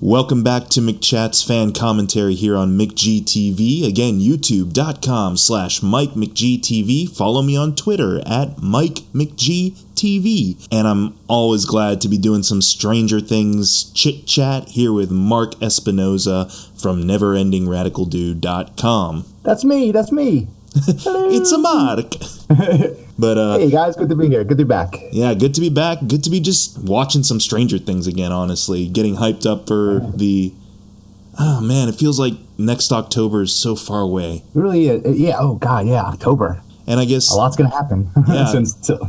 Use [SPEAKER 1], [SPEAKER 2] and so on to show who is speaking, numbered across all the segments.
[SPEAKER 1] Welcome back to McChat's fan commentary here on McGTV. Again, youtube.com/MikeMcGTV. Follow me on Twitter at MikeMcGTV. And I'm always glad to be doing some Stranger Things chit-chat here with Mark Espinoza from NeverEndingRadicalDude.com.
[SPEAKER 2] That's me. Hello.
[SPEAKER 1] It's a Mark. But
[SPEAKER 2] hey guys, good to be here. Good to be back.
[SPEAKER 1] Yeah, good to be back. Good to be just watching some Stranger Things again, honestly. Getting hyped up for the... Oh, man, it feels like next October is so far away.
[SPEAKER 2] It really is. Yeah, oh God, yeah, October.
[SPEAKER 1] And I guess...
[SPEAKER 2] A lot's going to happen.
[SPEAKER 1] Yeah,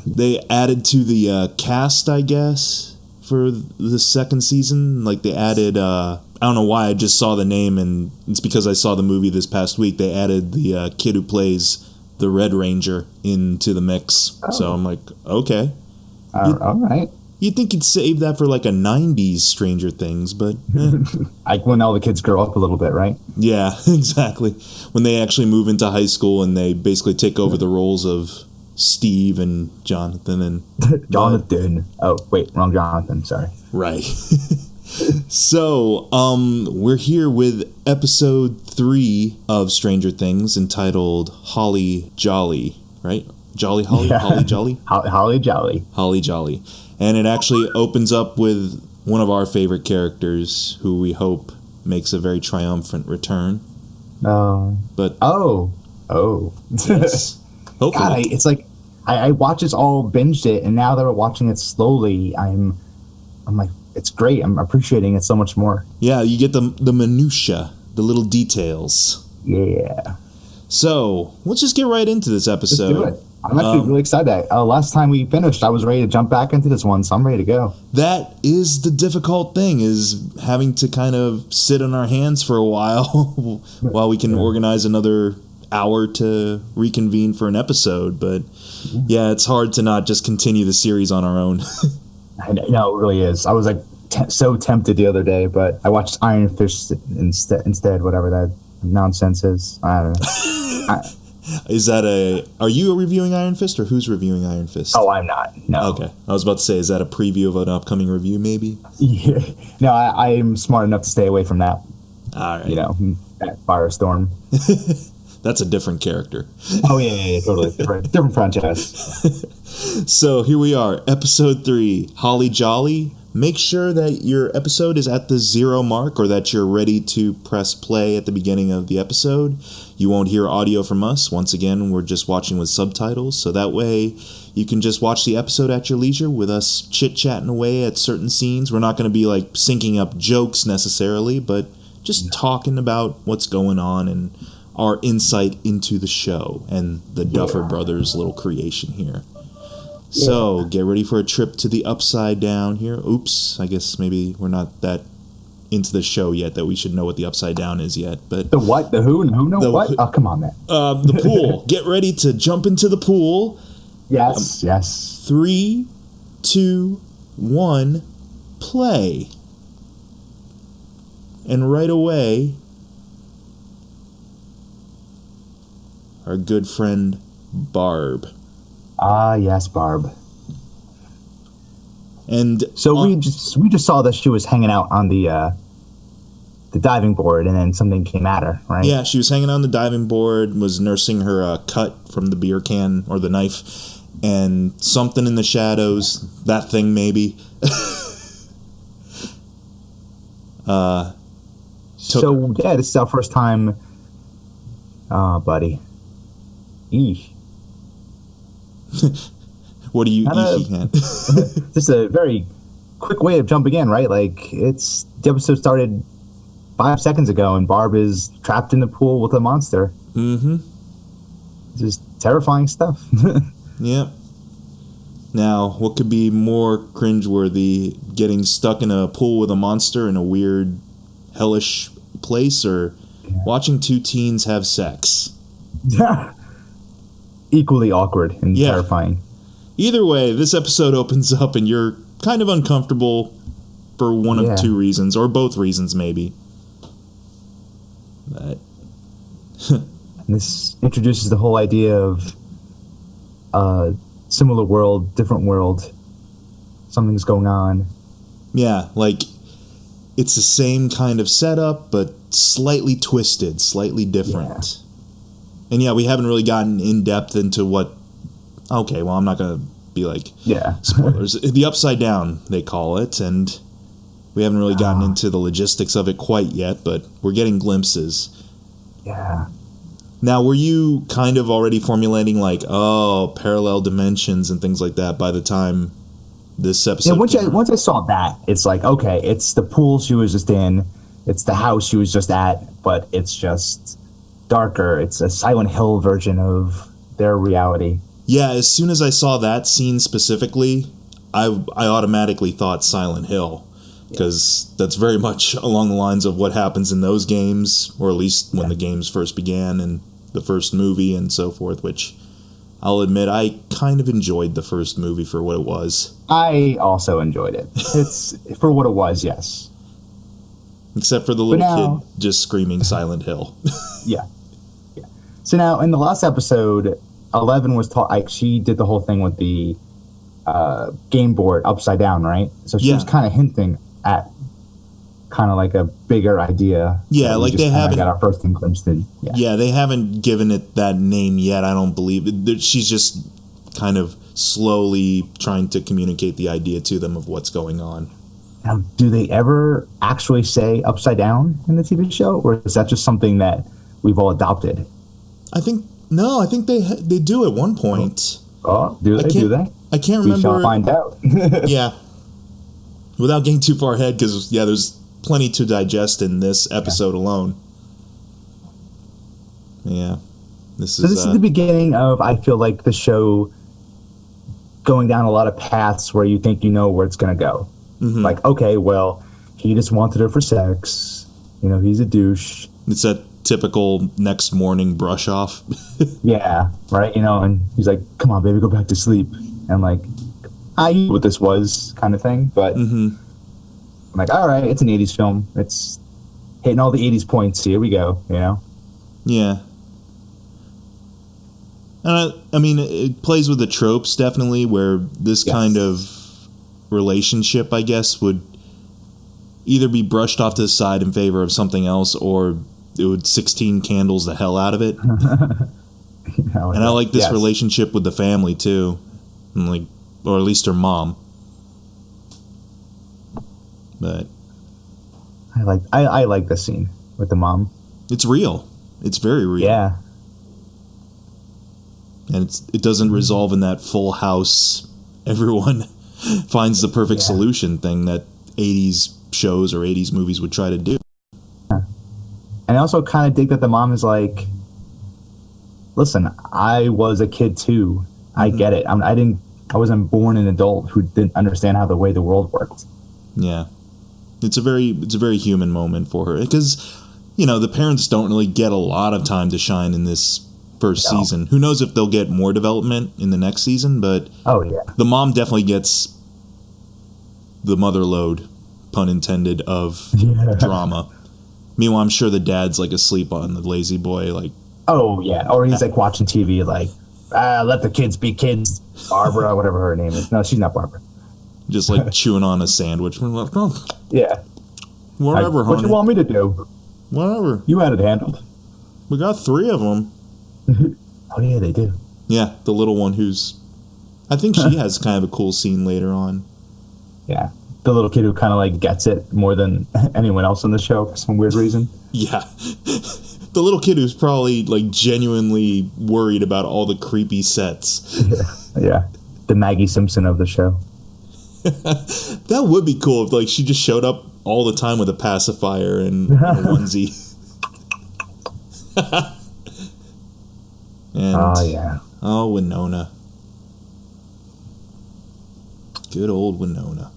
[SPEAKER 1] they added to the cast, I guess, for the second season. Like, they added... I don't know why I just saw the name, and it's because I saw the movie this past week. They added the kid who plays the Red Ranger into the mix. Oh. So I'm like, okay.
[SPEAKER 2] All right.
[SPEAKER 1] You'd think you'd save that for like a 90s Stranger Things, but...
[SPEAKER 2] Like when all the kids grow up a little bit, right?
[SPEAKER 1] Yeah, exactly. When they actually move into high school and they basically take over the roles of Steve and Jonathan and...
[SPEAKER 2] Jonathan. Oh, wait, wrong Jonathan, sorry.
[SPEAKER 1] Right. So, we're here with episode 3 of Stranger Things entitled Holly Jolly, right? Jolly Holly? Yeah. Holly Jolly?
[SPEAKER 2] Holly Jolly.
[SPEAKER 1] Holly Jolly. And it actually opens up with one of our favorite characters who we hope makes a very triumphant return. But
[SPEAKER 2] Oh.
[SPEAKER 1] Yes. Hopefully.
[SPEAKER 2] God, it's like, I watched this all, binged it, and now that we're watching it slowly, I'm like, it's great. I'm appreciating it so much more.
[SPEAKER 1] Yeah, you get the minutia, the little details.
[SPEAKER 2] Yeah.
[SPEAKER 1] So, let's just get right into this episode.
[SPEAKER 2] Let's do it. I'm actually really excited. Last time we finished, I was ready to jump back into this one, so I'm ready to go.
[SPEAKER 1] That is the difficult thing, is having to kind of sit on our hands for a while while we can organize another hour to reconvene for an episode. But yeah, it's hard to not just continue the series on our own.
[SPEAKER 2] I know, it really is. I was like so tempted the other day, but I watched Iron Fist instead, whatever that nonsense is. I don't know.
[SPEAKER 1] Is that are you reviewing Iron Fist, or who's reviewing Iron Fist?
[SPEAKER 2] Oh, I'm not. No.
[SPEAKER 1] Okay. I was about to say, is that a preview of an upcoming review, maybe?
[SPEAKER 2] Yeah. No, I am smart enough to stay away from that.
[SPEAKER 1] All right.
[SPEAKER 2] You know, that Firestorm.
[SPEAKER 1] That's a different character.
[SPEAKER 2] Oh, yeah, totally. Different franchise.
[SPEAKER 1] So here we are, episode 3, Holly Jolly. Make sure that your episode is at the 0 mark, or that you're ready to press play at the beginning of the episode. You won't hear audio from us. Once again, we're just watching with subtitles, so that way you can just watch the episode at your leisure with us chit-chatting away at certain scenes. We're not going to be like syncing up jokes necessarily, but just talking about what's going on and our insight into the show and the Duffer Brothers' little creation here. So, get ready for a trip to the Upside Down here. Oops, I guess maybe we're not that into the show yet that we should know what the Upside Down is yet. But
[SPEAKER 2] the what? The who? And who knows what? Oh, come on, man.
[SPEAKER 1] The pool. Get ready to jump into the pool.
[SPEAKER 2] Yes, yes.
[SPEAKER 1] 3, 2, 1, play. And right away, our good friend Barb.
[SPEAKER 2] Ah, yes, Barb.
[SPEAKER 1] And
[SPEAKER 2] so we just saw that she was hanging out on the diving board, and then something came at her, right?
[SPEAKER 1] Yeah, she was hanging on the diving board, was nursing her cut from the beer can or the knife, and something in the shadows, that thing maybe.
[SPEAKER 2] So yeah, this is our first time. Oh, buddy. Eesh.
[SPEAKER 1] What are you eeking at?
[SPEAKER 2] Just a very quick way of jumping in, right? Like, the episode started 5 seconds ago, and Barb is trapped in the pool with a monster.
[SPEAKER 1] Mm-hmm.
[SPEAKER 2] Just terrifying stuff.
[SPEAKER 1] Yep. Now, what could be more cringeworthy, getting stuck in a pool with a monster in a weird, hellish place, or watching 2 teens have sex?
[SPEAKER 2] Equally awkward and terrifying.
[SPEAKER 1] Either way, this episode opens up and you're kind of uncomfortable for one of 2 reasons, or both reasons maybe. But
[SPEAKER 2] this introduces the whole idea of similar world, different world. Something's going on.
[SPEAKER 1] Yeah, like it's the same kind of setup, but slightly twisted, slightly different. And yeah, we haven't really gotten in depth into what. Okay, well, I'm not gonna be like spoilers. The Upside Down, they call it, and we haven't really gotten into the logistics of it quite yet, but we're getting glimpses.
[SPEAKER 2] Yeah.
[SPEAKER 1] Now, were you kind of already formulating like, parallel dimensions and things like that by the time this episode?
[SPEAKER 2] Yeah, once I saw that, it's like, okay, it's the pool she was just in, it's the house she was just at, but it's just darker. It's a Silent Hill version of their reality.
[SPEAKER 1] Yeah, as soon as I saw that scene specifically, I automatically thought Silent Hill, because that's very much along the lines of what happens in those games, or at least when the games first began and the first movie and so forth, which I'll admit I kind of enjoyed the first movie for what it was.
[SPEAKER 2] I also enjoyed it. It's for what it was, yes.
[SPEAKER 1] Except for the little kid just screaming Silent Hill.
[SPEAKER 2] Yeah. So now, in the last episode, 11 was taught, she did the whole thing with the game board upside down, right? So she was kind of hinting at kind of like a bigger idea.
[SPEAKER 1] Yeah, like they haven't
[SPEAKER 2] got our first glimpse in.
[SPEAKER 1] Yeah, they haven't given it that name yet, I don't believe. She's just kind of slowly trying to communicate the idea to them of what's going on.
[SPEAKER 2] Now, do they ever actually say upside down in the TV show, or is that just something that we've all adopted?
[SPEAKER 1] I think they do at one point.
[SPEAKER 2] Oh, do they?
[SPEAKER 1] I can't remember.
[SPEAKER 2] We shall find out.
[SPEAKER 1] Yeah. Without getting too far ahead, because, there's plenty to digest in this episode alone. Yeah. This is
[SPEAKER 2] the beginning of, I feel like, the show going down a lot of paths where you think you know where it's going to go. Mm-hmm. Like, okay, well, he just wanted her for sex. He's a douche.
[SPEAKER 1] It's that typical next morning brush off.
[SPEAKER 2] Yeah, right? And he's like, come on, baby, go back to sleep. And I'm like, I knew what this was kind of thing, but I'm like, all right, it's an 80s film. It's hitting all the 80s points. Here we go,
[SPEAKER 1] Yeah. And I mean, it plays with the tropes, definitely, where this kind of relationship, I guess, would either be brushed off to the side in favor of something else, or it would 16 candles the hell out of it. And I like this relationship with the family, too. And or at least her mom. But
[SPEAKER 2] I like the scene with the mom.
[SPEAKER 1] It's real. It's very real.
[SPEAKER 2] Yeah.
[SPEAKER 1] And it doesn't resolve in that Full House, everyone finds the perfect solution thing that 80s shows or 80s movies would try to do.
[SPEAKER 2] And I also kind of dig that the mom is like, listen, I was a kid too. I get it. I wasn't born an adult who didn't understand how the way the world worked.
[SPEAKER 1] Yeah. It's a very human moment for her, because the parents don't really get a lot of time to shine in this first season. Who knows if they'll get more development in the next season, but the mom definitely gets the mother load, pun intended, of drama. Meanwhile, I'm sure the dad's asleep on the lazy boy,
[SPEAKER 2] or he's watching TV, let the kids be kids. Barbara, whatever her name is. No, she's not Barbara.
[SPEAKER 1] Just chewing on a sandwich.
[SPEAKER 2] Yeah.
[SPEAKER 1] Whatever, honey.
[SPEAKER 2] What do you want me to do?
[SPEAKER 1] Whatever.
[SPEAKER 2] You had it handled.
[SPEAKER 1] We got 3 of them.
[SPEAKER 2] Oh, yeah, they do.
[SPEAKER 1] Yeah, the little one I think she has kind of a cool scene later on.
[SPEAKER 2] Yeah. The little kid who kind of gets it more than anyone else on the show for some weird reason.
[SPEAKER 1] Yeah. The little kid who's probably genuinely worried about all the creepy sets.
[SPEAKER 2] Yeah. The Maggie Simpson of the show.
[SPEAKER 1] That would be cool if she just showed up all the time with a pacifier and a onesie. And Winona. Good old Winona.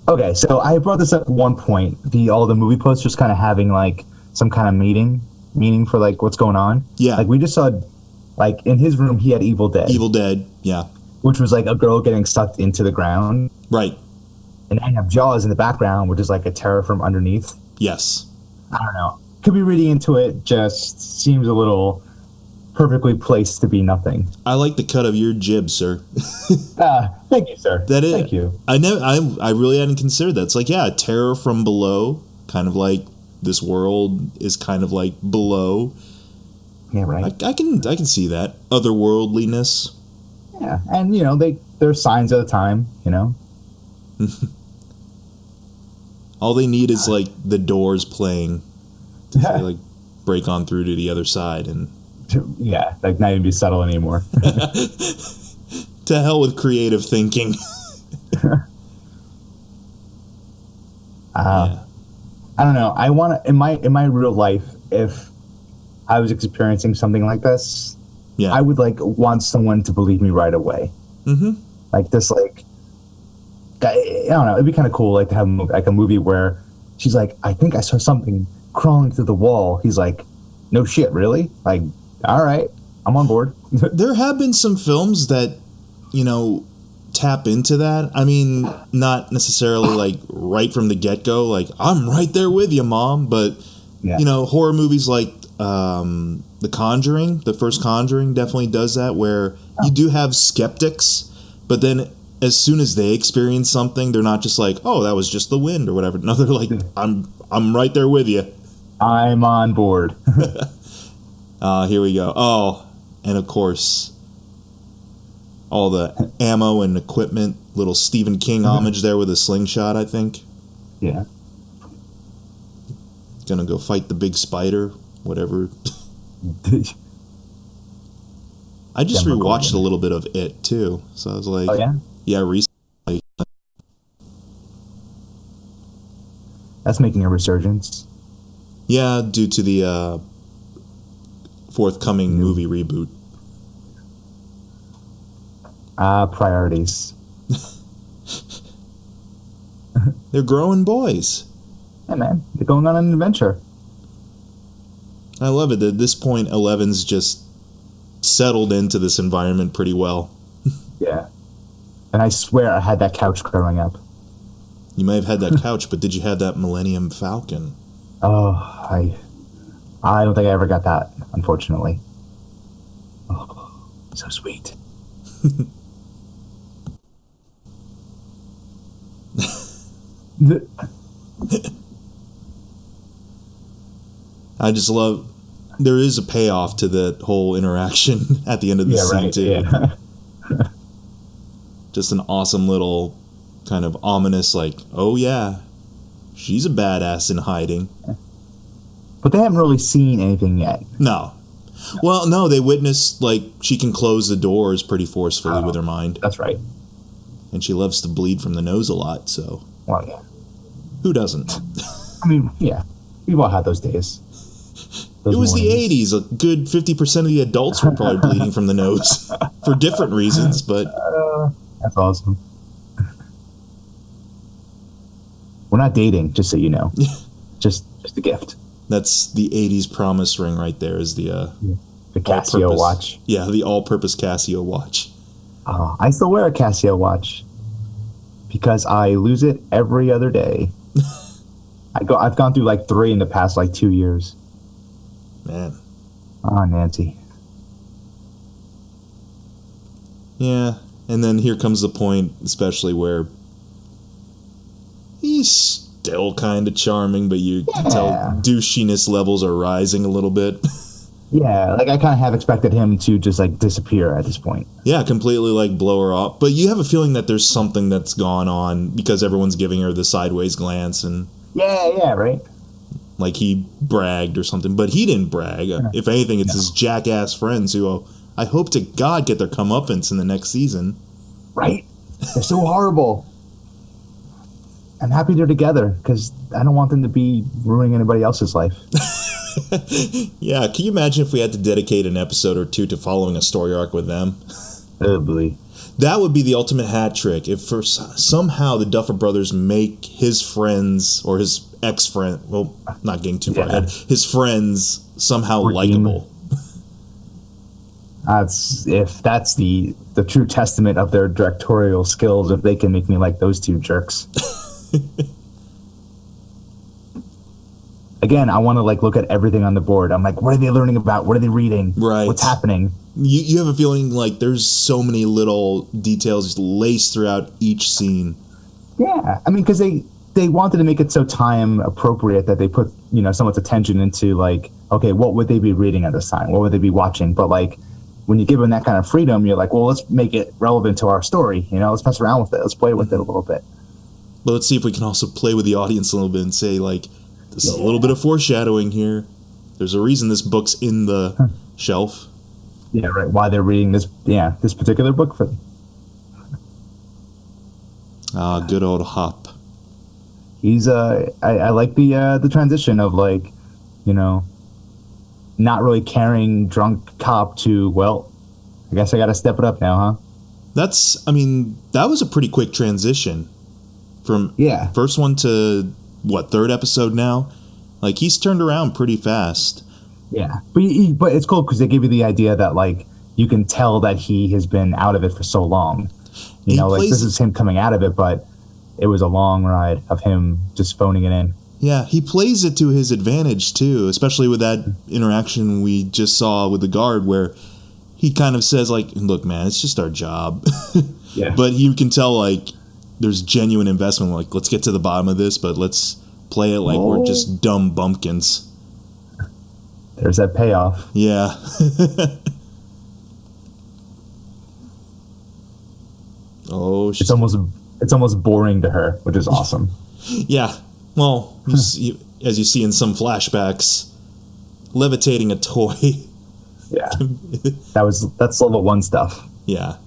[SPEAKER 2] Okay, so I brought this up at one point. All the movie posters kind of having some kind of meaning for what's going on.
[SPEAKER 1] Yeah.
[SPEAKER 2] We just saw in his room he had Evil Dead.
[SPEAKER 1] Evil Dead, yeah.
[SPEAKER 2] Which was a girl getting sucked into the ground.
[SPEAKER 1] Right.
[SPEAKER 2] And I have Jaws in the background, which is a terror from underneath.
[SPEAKER 1] Yes.
[SPEAKER 2] I don't know. Could be reading into it, just seems a little perfectly placed to be nothing.
[SPEAKER 1] I like the cut of your jib, sir.
[SPEAKER 2] Thank you, sir.
[SPEAKER 1] That is.
[SPEAKER 2] Thank you.
[SPEAKER 1] I really hadn't considered that. It's like, yeah, terror from below, kind of like this world is kind of like below.
[SPEAKER 2] Yeah, right.
[SPEAKER 1] I can see that otherworldliness.
[SPEAKER 2] Yeah, and they're signs of the time.
[SPEAKER 1] All they need is like the Doors playing to say, like, break on through to the other side, and
[SPEAKER 2] yeah, like not even be subtle anymore.
[SPEAKER 1] To hell with creative thinking.
[SPEAKER 2] I don't know. I want to in my real life, if I was experiencing something like this, I would want someone to believe me right away. Mm-hmm. Like this, I don't know. It'd be kind of cool, to have a movie where she's like, I think I saw something crawling through the wall. He's like, no shit, really? Like, all right, I'm on board.
[SPEAKER 1] There have been some films that, tap into that. I mean, not necessarily right from the get-go, I'm right there with you, Mom. But, horror movies like The Conjuring, the first Conjuring definitely does that, where you do have skeptics, but then as soon as they experience something, they're not just like, oh, that was just the wind or whatever. No, they're like, I'm right there with you.
[SPEAKER 2] I'm on board.
[SPEAKER 1] Here we go. Oh, and of course, all the ammo and equipment, little Stephen King homage there with a slingshot, I think.
[SPEAKER 2] Yeah.
[SPEAKER 1] Gonna go fight the big spider, whatever. I just rewatched a little bit of it, too. So I was like, oh, yeah? Yeah, recently.
[SPEAKER 2] That's making a resurgence.
[SPEAKER 1] Yeah, due to the forthcoming movie reboot.
[SPEAKER 2] Priorities.
[SPEAKER 1] They're growing boys.
[SPEAKER 2] Yeah, man. They're going on an adventure.
[SPEAKER 1] I love it. At this point, Eleven's just settled into this environment pretty well.
[SPEAKER 2] Yeah. And I swear I had that couch growing up.
[SPEAKER 1] You may have had that couch, but did you have that Millennium Falcon?
[SPEAKER 2] Oh, I don't think I ever got that, unfortunately. Oh, so sweet.
[SPEAKER 1] I just love... There is a payoff to the whole interaction at the end of the scene, too. Yeah. Just an awesome little kind of ominous, oh yeah, she's a badass in hiding.
[SPEAKER 2] But they haven't really seen anything yet.
[SPEAKER 1] No. Well, no, they witnessed, she can close the doors pretty forcefully with her mind.
[SPEAKER 2] That's right.
[SPEAKER 1] And she loves to bleed from the nose a lot, so...
[SPEAKER 2] Well, yeah.
[SPEAKER 1] Who doesn't?
[SPEAKER 2] I mean, yeah. We've all had those days.
[SPEAKER 1] It was the 80s. A good 50% of the adults were probably bleeding from the nose. For different reasons, but...
[SPEAKER 2] That's awesome. We're not dating, just so you know. Just a gift.
[SPEAKER 1] That's the 80s promise ring right there, is the
[SPEAKER 2] Casio watch.
[SPEAKER 1] Yeah, the all-purpose Casio watch.
[SPEAKER 2] I still wear a Casio watch because I lose it every other day. I've gone through 3 in the past 2 years.
[SPEAKER 1] Man.
[SPEAKER 2] Oh, Nancy.
[SPEAKER 1] Yeah, and then here comes the point, especially where he's still kind of charming, but you can tell douchiness levels are rising a little bit.
[SPEAKER 2] Yeah, I kind of have expected him to just disappear at this point.
[SPEAKER 1] Yeah, completely blow her off. But you have a feeling that there's something that's gone on because everyone's giving her the sideways glance and...
[SPEAKER 2] Yeah, right.
[SPEAKER 1] He bragged or something, but he didn't brag. If anything, it's his jackass friends who, I hope to God, get their comeuppance in the next season. Right?
[SPEAKER 2] They're so horrible. I'm happy they're together because I don't want them to be ruining anybody else's life.
[SPEAKER 1] Yeah, can you imagine if we had to dedicate an episode or 2 to following a story arc with them?
[SPEAKER 2] Oh, boy.
[SPEAKER 1] That would be the ultimate hat trick. If somehow the Duffer Brothers make his friends or his ex-friend, well, not getting too far ahead, his friends somehow likable.
[SPEAKER 2] That's the true testament of their directorial skills, if they can make me like those two jerks. again, I want to like look at everything on the board. I'm like, what are they learning about? What are they reading?
[SPEAKER 1] Right.
[SPEAKER 2] What's happening?
[SPEAKER 1] You have a feeling like there's so many little details laced throughout each scene.
[SPEAKER 2] Yeah, I mean, because they wanted to make it so time appropriate that they put, you know, so much attention into like, okay, what would they be reading at this time? What would they be watching? But like, when you give them that kind of freedom, you're like, well, let's make it relevant to our story. You know, let's mess around with it. Let's play with it a little bit.
[SPEAKER 1] But let's see if we can also play with the audience a little bit and say, like, this is a little bit of foreshadowing here. There's a reason this book's in the shelf.
[SPEAKER 2] Yeah, right. Why they're reading this particular book for them.
[SPEAKER 1] Good old Hop.
[SPEAKER 2] He's I like the transition of like, you know, not really caring drunk cop to, well, I guess I got to step it up now, huh?
[SPEAKER 1] That was a pretty quick transition from first one to third episode now. Like, he's turned around pretty fast.
[SPEAKER 2] Yeah, but it's cool because they give you the idea that like you can tell that he has been out of it for so long. You know, like this is him coming out of it, but it was a long ride of him just phoning it in.
[SPEAKER 1] Yeah, he plays it to his advantage too, especially with that interaction we just saw with the guard where he kind of says like, look, man, it's just our job.
[SPEAKER 2] Yeah.
[SPEAKER 1] But you can tell like there's genuine investment, like let's get to the bottom of this, but let's play it like we're just dumb bumpkins.
[SPEAKER 2] There's that payoff.
[SPEAKER 1] Yeah. Oh,
[SPEAKER 2] it's almost boring to her, which is awesome.
[SPEAKER 1] Yeah. Well, as you see in some flashbacks, levitating a toy.
[SPEAKER 2] Yeah. That's level 1 stuff.
[SPEAKER 1] Yeah.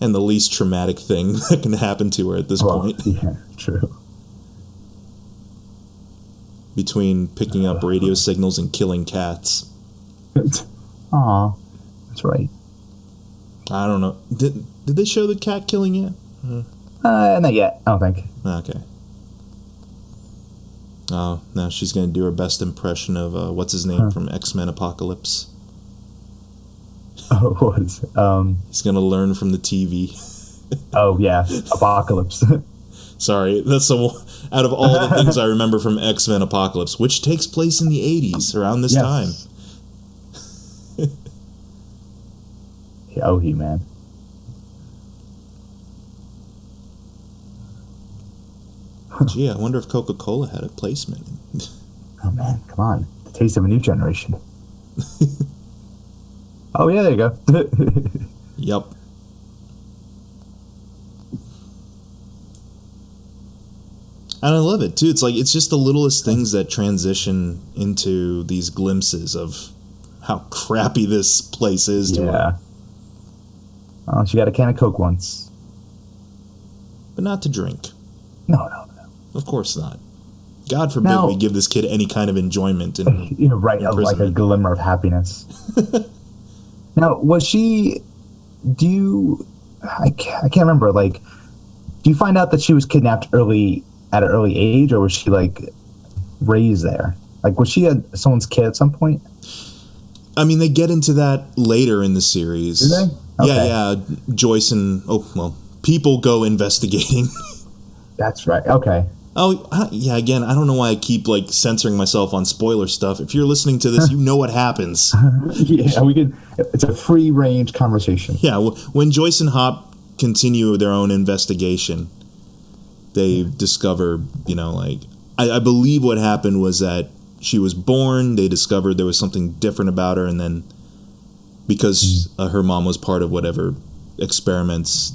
[SPEAKER 1] And the least traumatic thing that can happen to her at this point.
[SPEAKER 2] Yeah, true.
[SPEAKER 1] Between picking up radio signals and killing cats.
[SPEAKER 2] Aw, that's right.
[SPEAKER 1] I don't know. Did they show the cat killing yet?
[SPEAKER 2] Not yet, I don't think.
[SPEAKER 1] Okay. Oh, now she's going to do her best impression of, what's his name from X-Men Apocalypse.
[SPEAKER 2] Oh, what is it?
[SPEAKER 1] He's going to learn from the TV.
[SPEAKER 2] Oh, yeah, Apocalypse.
[SPEAKER 1] Sorry, that's out of all the things I remember from X-Men Apocalypse, which takes place in the 80s, around this time.
[SPEAKER 2] Oh, He-Man.
[SPEAKER 1] Gee, I wonder if Coca-Cola had a placement.
[SPEAKER 2] Oh, man, come on. The taste of a new generation. Oh, yeah, there you go.
[SPEAKER 1] Yep. And I love it, too. It's like, it's just the littlest things that transition into these glimpses of how crappy this place is to her.
[SPEAKER 2] Oh, she got a can of Coke once.
[SPEAKER 1] But not to drink.
[SPEAKER 2] No.
[SPEAKER 1] Of course not. God forbid we give this kid any kind of enjoyment.
[SPEAKER 2] You're right, like a glimmer of happiness. Now, was she... I can't remember, like... Do you find out that she was kidnapped at an early age, or was she, like, raised there? Like, was she someone's kid at some point?
[SPEAKER 1] I mean, they get into that later in the series.
[SPEAKER 2] Do they? Okay.
[SPEAKER 1] Yeah. Joyce and... people go investigating.
[SPEAKER 2] That's right. Okay.
[SPEAKER 1] Oh, yeah, again, I don't know why I keep, like, censoring myself on spoiler stuff. If you're listening to this, you know what happens.
[SPEAKER 2] Yeah, it's a free-range conversation.
[SPEAKER 1] Yeah, when Joyce and Hop continue their own investigation, they discover, I believe what happened was that she was born, they discovered there was something different about her, and then because her mom was part of whatever experiments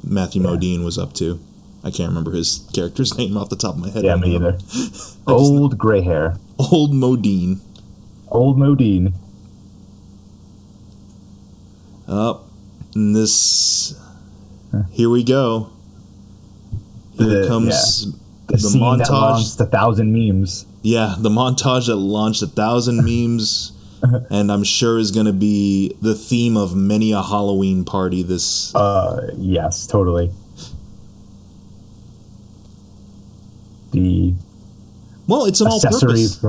[SPEAKER 1] Matthew Modine was up to. I can't remember his character's name off the top of my head.
[SPEAKER 2] Yeah, me either. Old gray hair.
[SPEAKER 1] Old Modine.
[SPEAKER 2] Old Modine.
[SPEAKER 1] And this... Here we go. Here comes the montage
[SPEAKER 2] that launched 1,000 memes.
[SPEAKER 1] Yeah, the montage that launched 1,000 memes, and I'm sure is going to be the theme of many a Halloween party. This.
[SPEAKER 2] Yes, totally.
[SPEAKER 1] It's an all-purpose.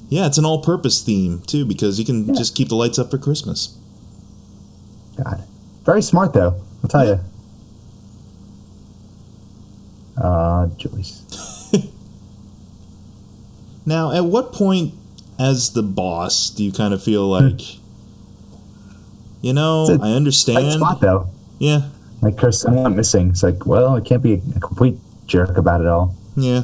[SPEAKER 2] Yeah,
[SPEAKER 1] it's an all-purpose theme too, because you can just keep the lights up for Christmas.
[SPEAKER 2] God, very smart though. I'll tell you. Joyce.
[SPEAKER 1] Now, at what point, as the boss, do you kind of feel like, I understand.
[SPEAKER 2] Tight spot, though.
[SPEAKER 1] Yeah.
[SPEAKER 2] Like, there's someone missing. It's like, well, it can't be a complete jerk about it all.
[SPEAKER 1] Yeah.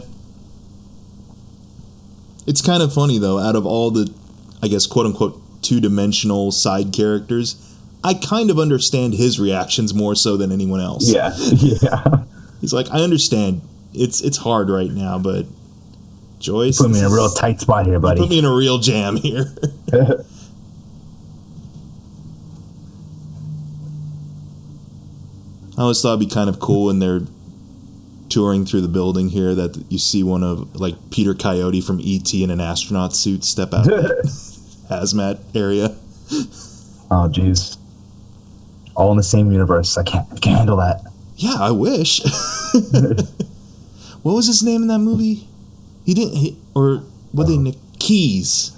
[SPEAKER 1] It's kind of funny, though, out of all the, I guess, quote-unquote, two-dimensional side characters, I kind of understand his reactions more so than anyone else.
[SPEAKER 2] Yeah.
[SPEAKER 1] He's like, I understand. It's hard right now, but Joyce...
[SPEAKER 2] Put me in a real tight spot here, buddy.
[SPEAKER 1] Put me in a real jam here. I always thought it'd be kind of cool when they're touring through the building here that you see one of, like, Peter Coyote from E.T. in an astronaut suit step out of the hazmat area.
[SPEAKER 2] Oh, jeez. All in the same universe. I can't handle that.
[SPEAKER 1] Yeah, I wish. What was his name in that movie? Keys.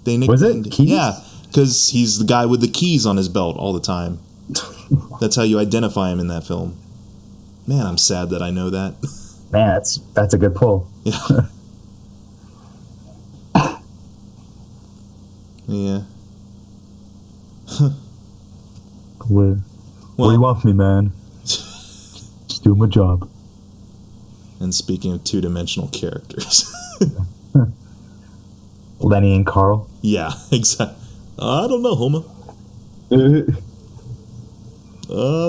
[SPEAKER 1] They nicknamed,
[SPEAKER 2] was it Keys?
[SPEAKER 1] Yeah, because he's the guy with the keys on his belt all the time. That's how you identify him in that film. Man, I'm sad that I know that.
[SPEAKER 2] Man, that's a good pull.
[SPEAKER 1] Yeah. Yeah.
[SPEAKER 2] What do you want from me, man? Just do my job.
[SPEAKER 1] And speaking of two-dimensional characters.
[SPEAKER 2] Lenny and Carl?
[SPEAKER 1] Yeah, exactly. I don't know, Homer.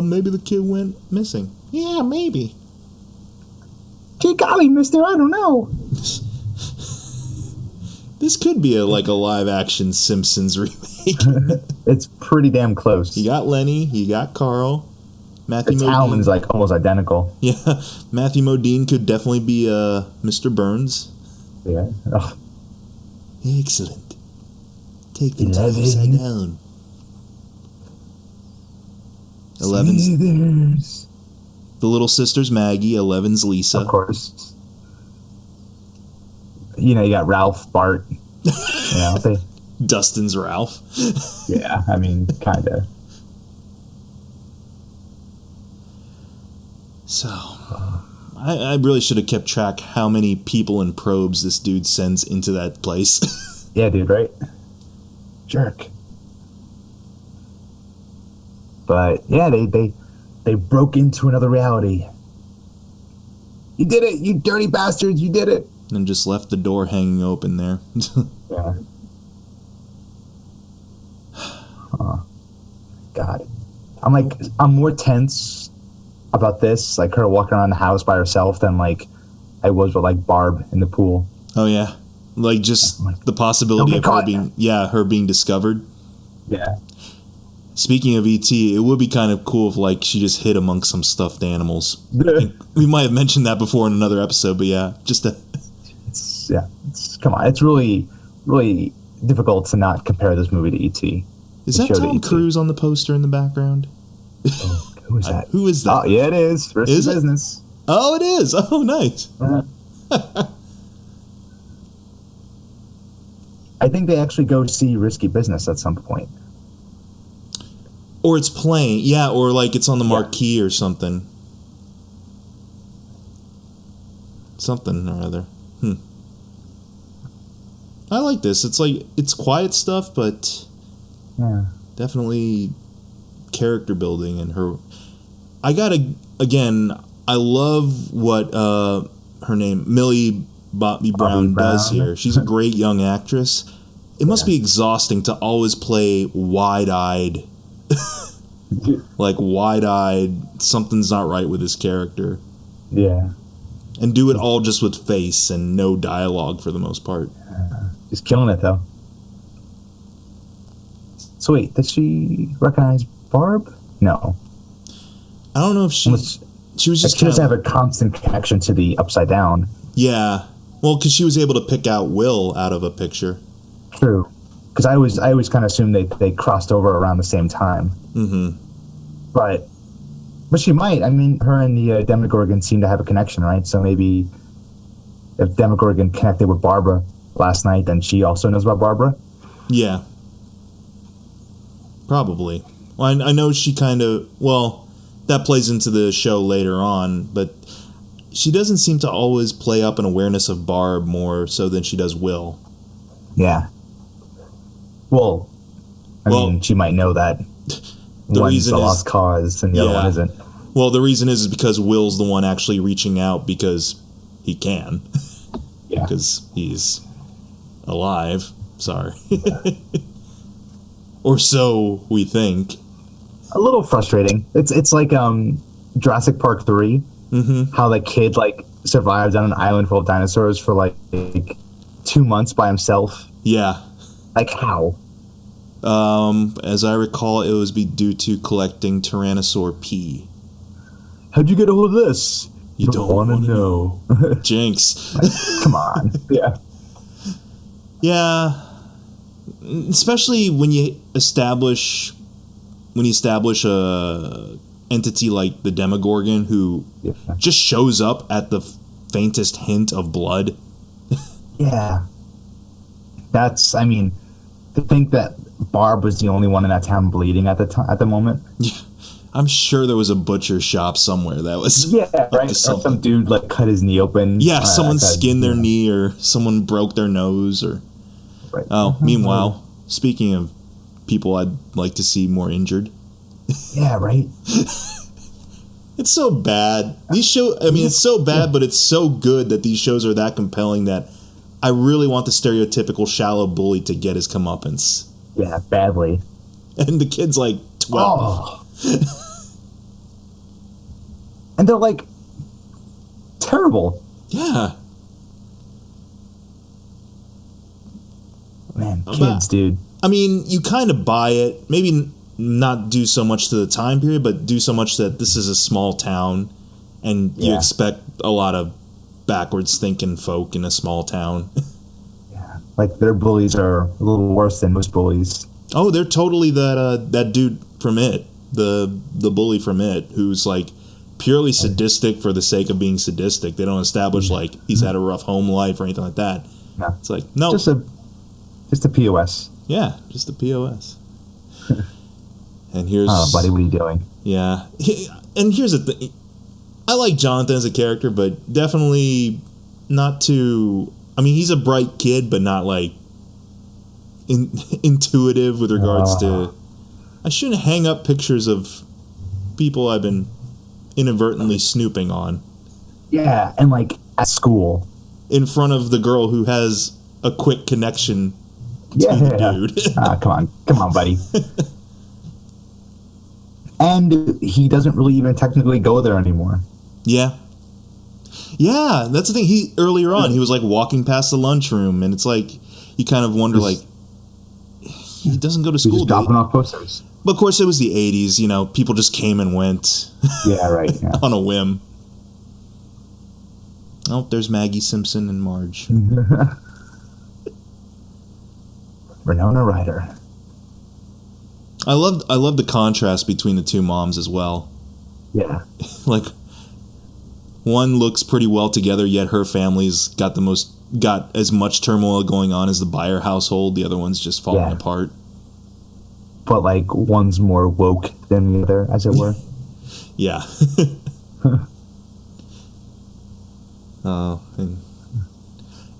[SPEAKER 1] Maybe the kid went missing. Yeah, maybe.
[SPEAKER 2] Gee golly, mister, I don't know.
[SPEAKER 1] This could be a live-action Simpsons remake.
[SPEAKER 2] It's pretty damn close.
[SPEAKER 1] You got Lenny, you got Carl. Matthew
[SPEAKER 2] the
[SPEAKER 1] Modine.
[SPEAKER 2] town is almost identical.
[SPEAKER 1] Yeah, Matthew Modine could definitely be Mr. Burns.
[SPEAKER 2] Yeah. Oh.
[SPEAKER 1] Excellent. Take the upside down. 11's the little sister's Maggie. 11's Lisa.
[SPEAKER 2] Of course. You got Ralph, Bart.
[SPEAKER 1] Dustin's Ralph.
[SPEAKER 2] Yeah, I mean, kind of.
[SPEAKER 1] So, I really should have kept track how many people and probes this dude sends into that place.
[SPEAKER 2] Yeah, dude, right? Jerk. But yeah, they broke into another reality. You did it, you dirty bastards! You did it.
[SPEAKER 1] And just left the door hanging open there.
[SPEAKER 2] Yeah. Oh, God, I'm more tense about this, her walking around the house by herself, than I was with Barb in the pool.
[SPEAKER 1] Oh yeah, the possibility of her being discovered.
[SPEAKER 2] Yeah.
[SPEAKER 1] Speaking of E.T., it would be kind of cool if she just hid amongst some stuffed animals. We might have mentioned that before in another episode, but yeah,
[SPEAKER 2] come on, it's really, really difficult to not compare this movie to E.T.
[SPEAKER 1] Is that Tom Cruise on the poster in the background?
[SPEAKER 2] Oh, who is that?
[SPEAKER 1] Who is that?
[SPEAKER 2] Oh, yeah, it is. Risky Business.
[SPEAKER 1] Oh, it is. Oh, nice.
[SPEAKER 2] I think they actually go see Risky Business at some point.
[SPEAKER 1] Or it's playing. Yeah, or it's on the marquee or something. Something or other. I like this. It's quiet stuff, but definitely character building and her. I love what her name, Millie Bobby Brown does here. She's a great young actress. It must be exhausting to always play wide-eyed. Wide-eyed, something's not right with this character.
[SPEAKER 2] Yeah.
[SPEAKER 1] And do it all just with face and no dialogue for the most part.
[SPEAKER 2] She's killing it, though. So wait, does she recognize Barb? No.
[SPEAKER 1] I don't know if she was just
[SPEAKER 2] she doesn't have a constant connection to the Upside Down.
[SPEAKER 1] Yeah. Well, because she was able to pick out Will out of a picture.
[SPEAKER 2] True. Because I always kind of assumed they crossed over around the same time.
[SPEAKER 1] Mm-hmm.
[SPEAKER 2] But she might. I mean, her and the Demogorgon seem to have a connection, right? So maybe if Demogorgon connected with Barbara last night, then she also knows about Barbara?
[SPEAKER 1] Yeah. Probably. Well, I know she kind of... Well, that plays into the show later on, but she doesn't seem to always play up an awareness of Barb more so than she does Will.
[SPEAKER 2] Yeah. Well, I mean, she might know that one's a lost cause and the other one isn't.
[SPEAKER 1] Well, the reason is because Will's the one actually reaching out because he can.
[SPEAKER 2] Yeah.
[SPEAKER 1] Because he's alive. Sorry. Or so we think.
[SPEAKER 2] A little frustrating. It's like Jurassic Park 3. Mm-hmm. How that kid survived on an island full of dinosaurs for like 2 months by himself.
[SPEAKER 1] Yeah.
[SPEAKER 2] Like how?
[SPEAKER 1] As I recall, it was due to collecting Tyrannosaur pee.
[SPEAKER 2] How'd you get a hold of this?
[SPEAKER 1] You don't want to know. Jinx.
[SPEAKER 2] Come on. Yeah.
[SPEAKER 1] Yeah. Especially when you establish a entity like the Demogorgon who just shows up at the faintest hint of blood.
[SPEAKER 2] Yeah. That's, I mean, to think that Barb was the only one in that town bleeding at the moment.
[SPEAKER 1] Yeah. I'm sure there was a butcher shop somewhere that was
[SPEAKER 2] right. Or some dude cut his knee open.
[SPEAKER 1] Yeah, someone skinned their knee, or someone broke their nose, or.
[SPEAKER 2] Right.
[SPEAKER 1] Oh, meanwhile, speaking of people I'd like to see more injured.
[SPEAKER 2] Yeah, right.
[SPEAKER 1] It's so bad. These shows. I mean, it's so bad, but it's so good that these shows are that compelling that I really want the stereotypical shallow bully to get his comeuppance.
[SPEAKER 2] Yeah, badly.
[SPEAKER 1] And the kid's 12.
[SPEAKER 2] Oh. And they're terrible.
[SPEAKER 1] Yeah.
[SPEAKER 2] Man, kids, dude.
[SPEAKER 1] I mean, you kind of buy it. Maybe not do so much to the time period, but do so much that this is a small town, and you expect a lot of backwards thinking folk in a small town.
[SPEAKER 2] Yeah, their bullies are a little worse than most bullies.
[SPEAKER 1] Oh, they're totally that dude from It, the bully from It, who's purely sadistic for the sake of being sadistic. They don't establish he's had a rough home life or anything like that.
[SPEAKER 2] No.
[SPEAKER 1] It's no,
[SPEAKER 2] just a POS.
[SPEAKER 1] Yeah, just a POS. And here's...
[SPEAKER 2] Oh, buddy, what are you doing?
[SPEAKER 1] Yeah. And here's the thing. I like Jonathan as a character, but definitely not too... I mean, he's a bright kid, but not, intuitive with regards to... I shouldn't hang up pictures of people I've been inadvertently snooping on.
[SPEAKER 2] Yeah, and, at school.
[SPEAKER 1] In front of the girl who has a quick connection to the dude. Come on, buddy. And he doesn't really even technically go there anymore. Yeah. Yeah, that's the thing. Earlier on, he was walking past the lunchroom, and it's you kind of wonder he doesn't go to school.
[SPEAKER 2] He's dropping off posters.
[SPEAKER 1] But of course, it was the 80s. People just came and went.
[SPEAKER 2] Yeah, right. Yeah.
[SPEAKER 1] On a whim. Oh, there's Maggie Simpson and Marge.
[SPEAKER 2] Winona Ryder.
[SPEAKER 1] I love the contrast between the two moms as well.
[SPEAKER 2] Yeah.
[SPEAKER 1] One looks pretty well together, yet her family's got as much turmoil going on as the Byer household. The other one's just falling apart.
[SPEAKER 2] But one's more woke than the other, as it were.
[SPEAKER 1] Yeah. And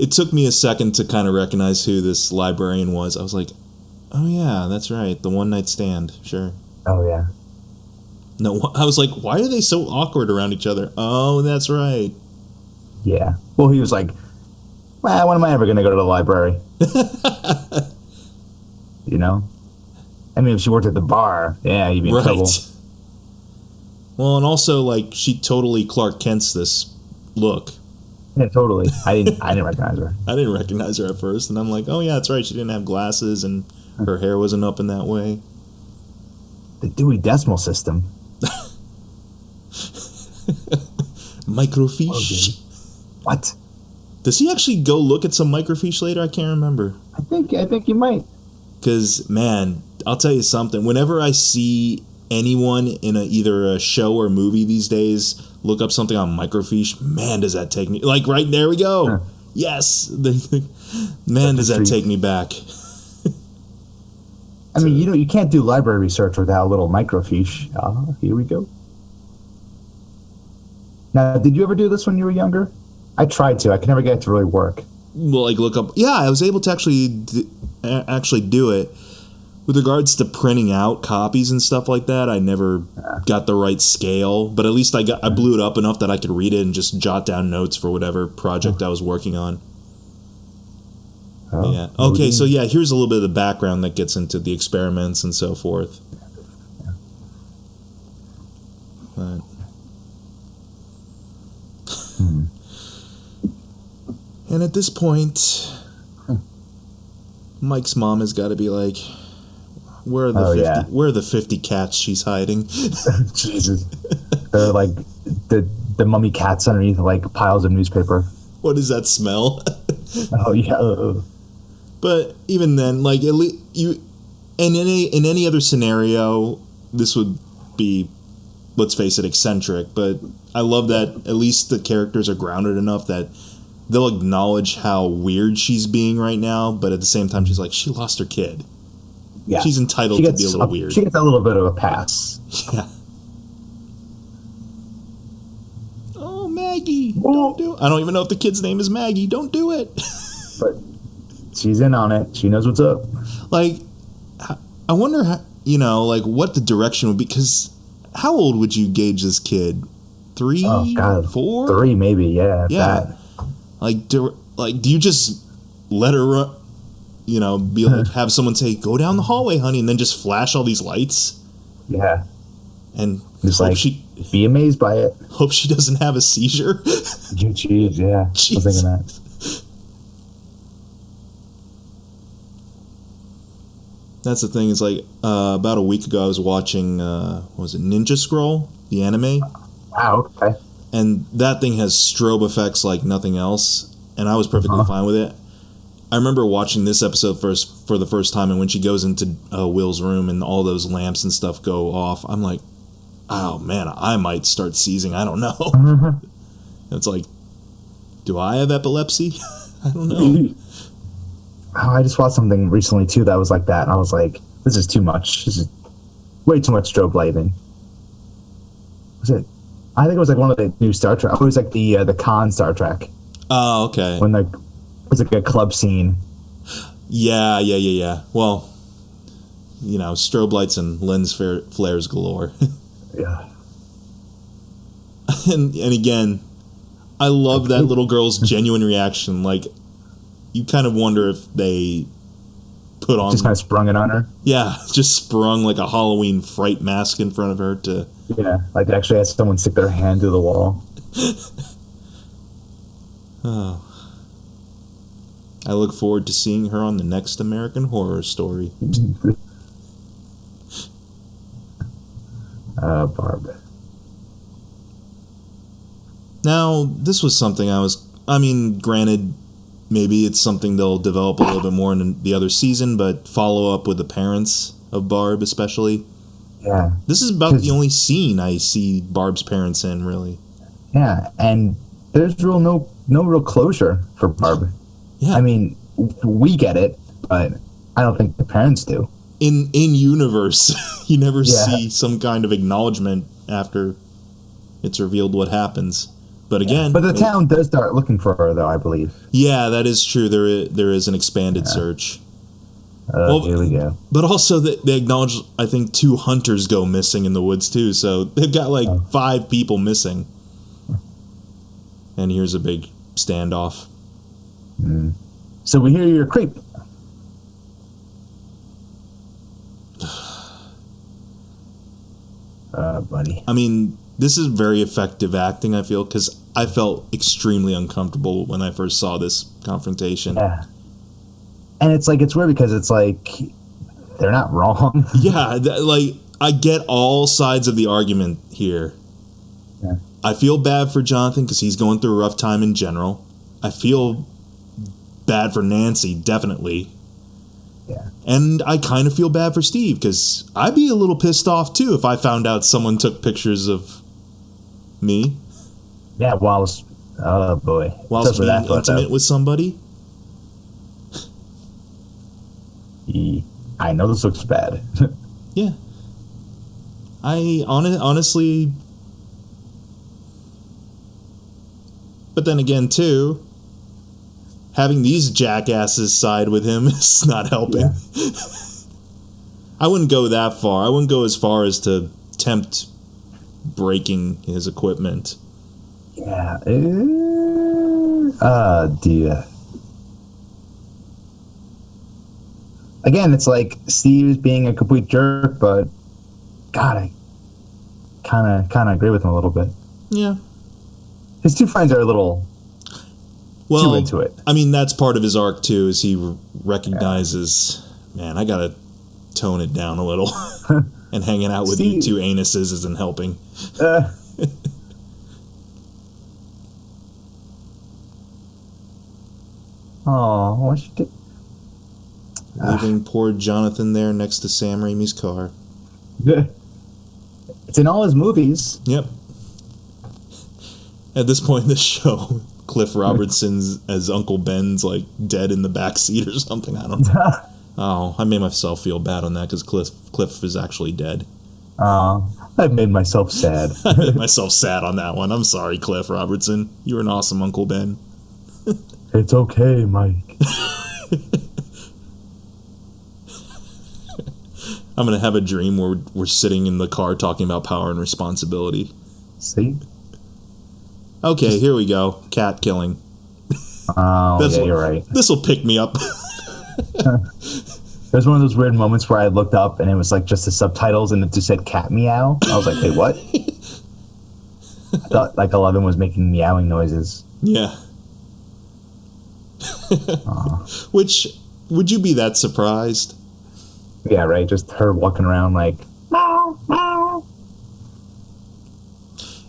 [SPEAKER 1] it took me a second to kind of recognize who this librarian was. I was like, oh yeah, that's right, the one night stand, sure.
[SPEAKER 2] Oh yeah.
[SPEAKER 1] No, I was like, why are they so awkward around each other? Oh, that's right.
[SPEAKER 2] Yeah. Well, he was like, well, when am I ever going to go to the library? I mean, if she worked at the bar, yeah, you'd be in trouble.
[SPEAKER 1] Well, and also, she totally Clark Kent's this look.
[SPEAKER 2] Yeah, totally. I didn't recognize her.
[SPEAKER 1] I didn't recognize her at first, and I'm like, oh yeah, that's right. She didn't have glasses, and her hair wasn't up in that way.
[SPEAKER 2] The Dewey Decimal System.
[SPEAKER 1] Microfiche.
[SPEAKER 2] What?
[SPEAKER 1] Does he actually go look at some microfiche later? I can't remember.
[SPEAKER 2] I think you might.
[SPEAKER 1] Because, man, I'll tell you something. Whenever I see anyone in either a show or movie these days look up something on microfiche, man, does that take me... right there we go. Huh. Yes. Man, does that take me back.
[SPEAKER 2] I mean, you can't do library research without a little microfiche. Here we go. Now, did you ever do this when you were younger? I tried to. I could never get it to really work.
[SPEAKER 1] Well, like look up. Yeah, I was able to actually do it. With regards to printing out copies and stuff like that, I never got the right scale. But at least I blew it up enough that I could read it and just jot down notes for whatever project I was working on. Yeah. Okay, so yeah, here's a little bit of the background that gets into the experiments and so forth. But, and at this point, Mike's mom has got to be like, where are the 50 cats she's hiding?
[SPEAKER 2] Jesus. They're like the mummy cats underneath like piles of newspaper.
[SPEAKER 1] What does that smell?
[SPEAKER 2] Oh yeah.
[SPEAKER 1] But even then, like at least in any other scenario, this would be, let's face it, eccentric. But I love that at least the characters are grounded enough that they'll acknowledge how weird she's being right now, but at the same time, she's like, she lost her kid. Yeah. She's entitled to be a little weird.
[SPEAKER 2] She gets a little bit of a pass.
[SPEAKER 1] Yeah. Oh, Maggie, don't do it. I don't even know if the kid's name is Maggie. Don't do it.
[SPEAKER 2] But she's in on it. She knows what's up.
[SPEAKER 1] Like, I wonder how, like what the direction would be, because how old would you gauge this kid? 3? Oh, God. 4?
[SPEAKER 2] 3 maybe, yeah.
[SPEAKER 1] Yeah. Like, do you just let her run? Be like, have someone say, go down the hallway, honey, and then just flash all these lights?
[SPEAKER 2] Yeah.
[SPEAKER 1] And
[SPEAKER 2] just like, be amazed by it.
[SPEAKER 1] Hope she doesn't have a seizure.
[SPEAKER 2] Jeez, yeah. Jeez. I was thinking that.
[SPEAKER 1] That's the thing, is like, about a week ago I was watching, what was it, Ninja Scroll, the anime?
[SPEAKER 2] Wow, okay.
[SPEAKER 1] And that thing has strobe effects like nothing else, and I was perfectly fine with it. I remember watching this episode for the first time, and when she goes into Will's room and all those lamps and stuff go off, I'm like, oh man, I might start seizing. I don't know. It's like, do I have epilepsy? I don't know.
[SPEAKER 2] I just watched something recently too that was like that, and I was like, this is too much. This is way too much strobe lighting. Was it? I think it was like one of the new Star Trek. It was like the Khan Star Trek.
[SPEAKER 1] Oh, okay.
[SPEAKER 2] When it was like a club scene.
[SPEAKER 1] Yeah. Well, strobe lights and lens flares galore.
[SPEAKER 2] Yeah.
[SPEAKER 1] And again, I love that little girl's genuine reaction. Like, you kind of wonder if they put on...
[SPEAKER 2] Just kind of sprung it on her?
[SPEAKER 1] Yeah, just sprung like a Halloween fright mask in front of her to...
[SPEAKER 2] Yeah, like actually had someone stick their hand through the wall.
[SPEAKER 1] Oh. I look forward to seeing her on the next American Horror Story.
[SPEAKER 2] Barb.
[SPEAKER 1] Now, this was something granted, maybe it's something they'll develop a little bit more in the other season, but follow up with the parents of Barb, especially.
[SPEAKER 2] Yeah.
[SPEAKER 1] This is about the only scene I see Barb's parents in, really.
[SPEAKER 2] Yeah, and there's no real closure for Barb.
[SPEAKER 1] Yeah.
[SPEAKER 2] I mean, we get it, but I don't think the parents do.
[SPEAKER 1] In universe, you never see some kind of acknowledgement after it's revealed what happens. But again...
[SPEAKER 2] But the town does start looking for her, though, I believe.
[SPEAKER 1] Yeah, that is true. There is an expanded search.
[SPEAKER 2] Here we go.
[SPEAKER 1] But also, they acknowledge, I think, 2 hunters go missing in the woods, too. So they've got, 5 people missing. And here's a big standoff.
[SPEAKER 2] Mm. So we hear you're a creep. Buddy.
[SPEAKER 1] I mean, this is very effective acting, I feel, because I felt extremely uncomfortable when I first saw this confrontation.
[SPEAKER 2] Yeah. And it's weird because it's like, they're not wrong.
[SPEAKER 1] Yeah, I get all sides of the argument here.
[SPEAKER 2] Yeah.
[SPEAKER 1] I feel bad for Jonathan because he's going through a rough time in general. I feel bad for Nancy, definitely.
[SPEAKER 2] Yeah.
[SPEAKER 1] And I kind of feel bad for Steve because I'd be a little pissed off too if I found out someone took pictures of me.
[SPEAKER 2] Yeah, whilst being
[SPEAKER 1] intimate with somebody.
[SPEAKER 2] I know this looks bad.
[SPEAKER 1] Yeah. I honestly, But then again, too, having these jackasses side with him is not helping. Yeah. I wouldn't go that far. I wouldn't go as far as to tempt breaking his equipment.
[SPEAKER 2] Yeah. Dear. Again, it's like Steve's being a complete jerk, but God, I kind of agree with him a little bit.
[SPEAKER 1] Yeah.
[SPEAKER 2] His two friends are a little too into it.
[SPEAKER 1] I mean, that's part of his arc, too, is he recognizes, man, I got to tone it down a little. And hanging out with you two anuses isn't helping.
[SPEAKER 2] Oh, what you did?
[SPEAKER 1] Leaving poor Jonathan there next to Sam Raimi's car.
[SPEAKER 2] It's in all his movies.
[SPEAKER 1] Yep. At this point in the show, Cliff Robertson's as Uncle Ben's like dead in the back seat or something. I don't know. Oh, I made myself feel bad on that because Cliff is actually dead.
[SPEAKER 2] I've made myself sad.
[SPEAKER 1] I made myself sad on that one. I'm sorry, Cliff Robertson. You're an awesome Uncle Ben.
[SPEAKER 2] It's okay, Mike.
[SPEAKER 1] I'm going to have a dream where we're sitting in the car talking about power and responsibility.
[SPEAKER 2] See?
[SPEAKER 1] Okay, here we go. Cat killing.
[SPEAKER 2] Oh, yeah, you're right.
[SPEAKER 1] This will pick me up.
[SPEAKER 2] There's one of those weird moments where I looked up and it was like just the subtitles and it just said cat meow. I was like, hey, what? I thought like 11 was making meowing noises.
[SPEAKER 1] Yeah. Which, would you be that surprised?
[SPEAKER 2] Yeah, right. Just her walking around like, meow, meow.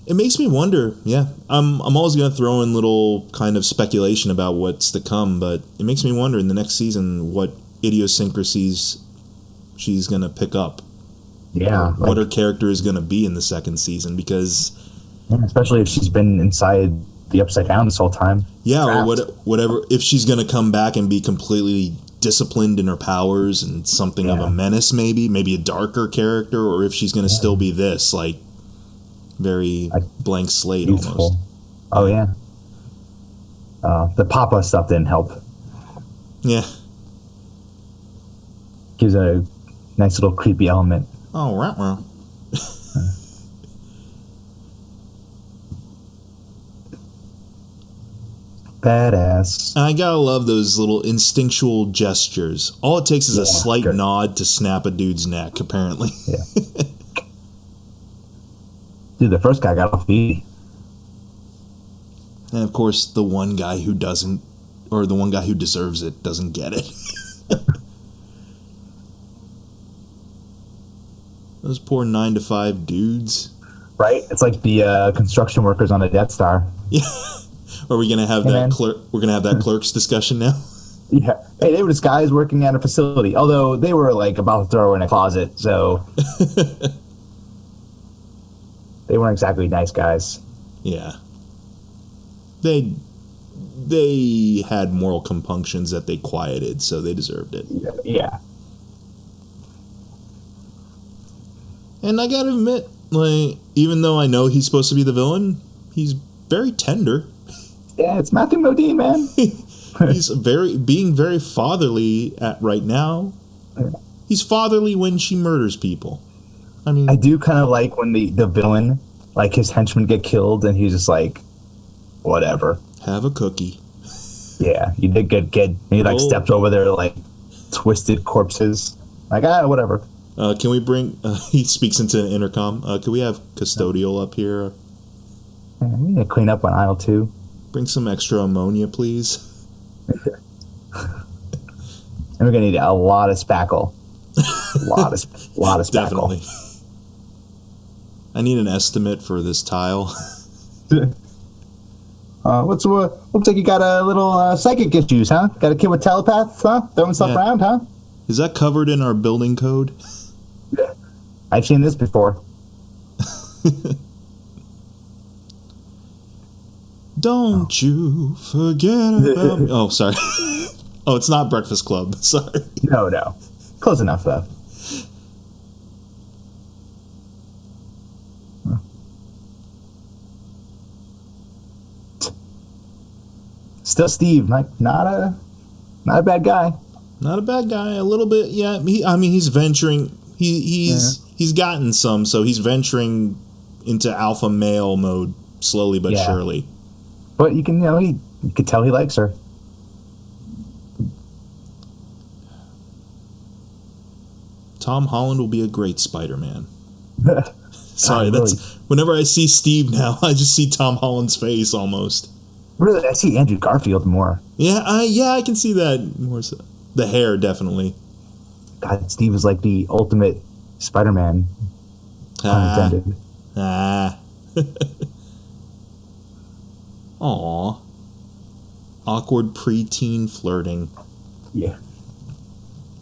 [SPEAKER 1] It makes me wonder. Yeah, I'm always going to throw in little kind of speculation about what's to come, but it makes me wonder in the next season what idiosyncrasies she's going to pick up.
[SPEAKER 2] Yeah.
[SPEAKER 1] What her character is going to be in the second season, because...
[SPEAKER 2] Yeah, especially if she's been inside the Upside Down this whole time.
[SPEAKER 1] Yeah, trapped. Or whatever. If she's going to come back and be completely disciplined in her powers and something of a menace, maybe a darker character, or if she's going to still be this, like, very blank slate
[SPEAKER 2] youthful.
[SPEAKER 1] Almost.
[SPEAKER 2] Oh, yeah. The Papa stuff didn't help.
[SPEAKER 1] Yeah.
[SPEAKER 2] Gives a nice little creepy element.
[SPEAKER 1] Oh, right.
[SPEAKER 2] Badass.
[SPEAKER 1] And I gotta love those little instinctual gestures. All it takes is a slight nod to snap a dude's neck, apparently.
[SPEAKER 2] Yeah. Dude, the first guy got off easy.
[SPEAKER 1] And of course, the one guy who doesn't, or the one guy who deserves it, doesn't get it. Those poor 9-to-5 dudes.
[SPEAKER 2] Right? It's like the construction workers on the Death Star.
[SPEAKER 1] Yeah. Are we gonna have that clerk? We're gonna have that clerks discussion now.
[SPEAKER 2] Yeah. Hey, they were just guys working at a facility. Although they were like about to throw her in a closet, so they weren't exactly nice guys.
[SPEAKER 1] Yeah. They had moral compunctions that they quieted, so they deserved it.
[SPEAKER 2] Yeah.
[SPEAKER 1] And I gotta admit, like, even though I know he's supposed to be the villain, he's very tender.
[SPEAKER 2] Yeah, it's Matthew Modine, man.
[SPEAKER 1] He's being very fatherly right now. He's fatherly when she murders people. I mean,
[SPEAKER 2] I do kind of like when the villain, like his henchmen get killed, and he's just like, whatever.
[SPEAKER 1] Have a cookie.
[SPEAKER 2] Yeah, you did good, kid. And he like stepped over their like twisted corpses. Like, whatever.
[SPEAKER 1] Can we bring? He speaks into an intercom. Can we have custodial up here?
[SPEAKER 2] Yeah, we need to clean up on aisle 2.
[SPEAKER 1] Bring some extra ammonia, please.
[SPEAKER 2] And we're gonna need a lot of spackle. a lot of spackle.
[SPEAKER 1] Definitely. I need an estimate for this tile.
[SPEAKER 2] Looks like you got a little psychic issues, huh? Got a kid with telepath, huh? Throwing stuff around, huh?
[SPEAKER 1] Is that covered in our building code?
[SPEAKER 2] Yeah. I've seen this before.
[SPEAKER 1] Don't you forget about me. Oh, sorry. Oh, it's not Breakfast Club. Sorry.
[SPEAKER 2] No. Close enough, though. Still Steve, not a bad guy.
[SPEAKER 1] Not a bad guy. A little bit, yeah. He's venturing. He's gotten some, so he's venturing into alpha male mode slowly but surely.
[SPEAKER 2] But you can tell he likes her.
[SPEAKER 1] Tom Holland will be a great Spider-Man. Sorry,
[SPEAKER 2] really.
[SPEAKER 1] Whenever I see Steve now, I just see Tom Holland's face almost.
[SPEAKER 2] Really, I see Andrew Garfield more.
[SPEAKER 1] Yeah, I can see that more. So. The hair, definitely.
[SPEAKER 2] God, Steve is like the ultimate Spider-Man. Pun intended.
[SPEAKER 1] Aw. Awkward preteen flirting.
[SPEAKER 2] Yeah.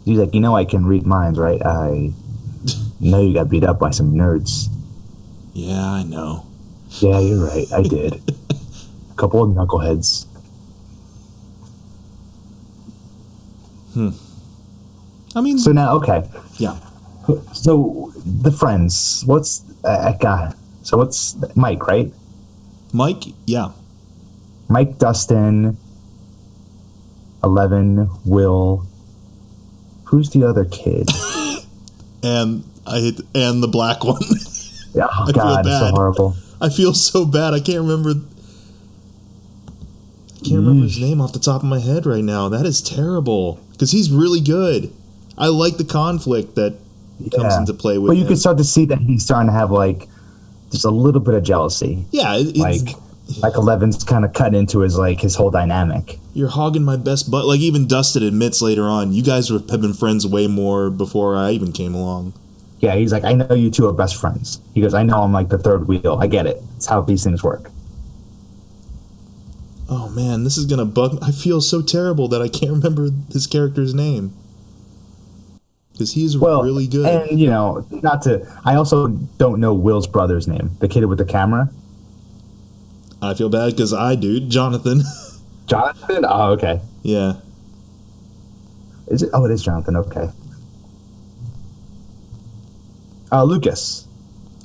[SPEAKER 2] He's like, I can read minds, right? I know you got beat up by some nerds.
[SPEAKER 1] Yeah, I know.
[SPEAKER 2] Yeah, you're right. I did. A couple of knuckleheads.
[SPEAKER 1] I mean...
[SPEAKER 2] So now, okay.
[SPEAKER 1] Yeah.
[SPEAKER 2] So, the friends. What's... God. So, what's... Mike, right?
[SPEAKER 1] Mike? Yeah.
[SPEAKER 2] Mike, Dustin, 11, Will... Who's the other kid?
[SPEAKER 1] and the black one.
[SPEAKER 2] Yeah, oh, God, it's so horrible.
[SPEAKER 1] I feel so bad. I can't remember his name off the top of my head right now. That is terrible. Because he's really good. I like the conflict that comes into play with him.
[SPEAKER 2] But you can start to see that he's starting to have, like, just a little bit of jealousy.
[SPEAKER 1] Yeah.
[SPEAKER 2] Like 11's kind of cut into his whole dynamic.
[SPEAKER 1] You're hogging my best butt. Like, even Dustin admits later on, you guys have been friends way more before I even came along.
[SPEAKER 2] Yeah, he's like, I know you two are best friends. He goes, I know I'm like the third wheel. I get it. It's how these things work.
[SPEAKER 1] Oh, man, this is going to bug me. I feel so terrible that I can't remember his character's name. Because he's really good.
[SPEAKER 2] And, I also don't know Will's brother's name. The kid with the camera.
[SPEAKER 1] I feel bad because I do. Jonathan.
[SPEAKER 2] Jonathan? Oh, okay.
[SPEAKER 1] Yeah.
[SPEAKER 2] Is it? Oh, it is Jonathan. Okay. Lucas.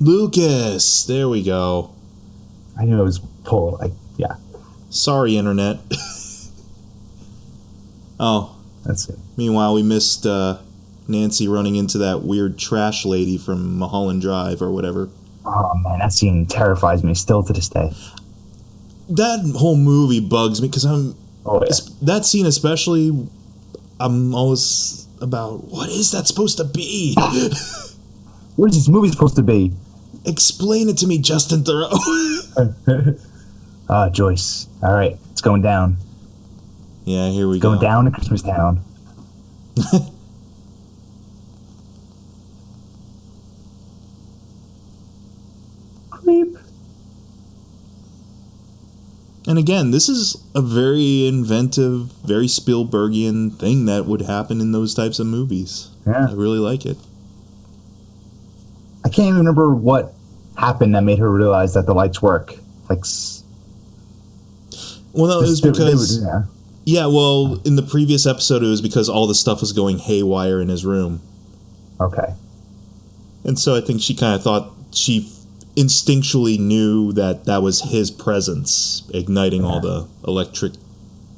[SPEAKER 1] Lucas. There we go.
[SPEAKER 2] I knew it was Paul. Yeah.
[SPEAKER 1] Sorry, Internet. Oh.
[SPEAKER 2] Let's see.
[SPEAKER 1] Meanwhile, we missed Nancy running into that weird trash lady from Mulholland Drive or whatever.
[SPEAKER 2] Oh, man. That scene terrifies me still to this day.
[SPEAKER 1] That whole movie bugs me because that scene especially, I'm always about, what is that supposed to be?
[SPEAKER 2] What is this movie supposed to be?
[SPEAKER 1] Explain it to me, Justin Theroux.
[SPEAKER 2] Joyce. All right, it's going down.
[SPEAKER 1] Yeah, here we go.
[SPEAKER 2] Going down to Christmas Town. Creep.
[SPEAKER 1] And again, this is a very inventive, very Spielbergian thing that would happen in those types of movies.
[SPEAKER 2] Yeah.
[SPEAKER 1] I really like it.
[SPEAKER 2] I can't even remember what happened that made her realize that the lights work. Like,
[SPEAKER 1] well, no, it was because... well, in the previous episode, it was because all the stuff was going haywire in his room.
[SPEAKER 2] Okay.
[SPEAKER 1] And so I think she kind of thought she instinctually knew that was his presence igniting all the electric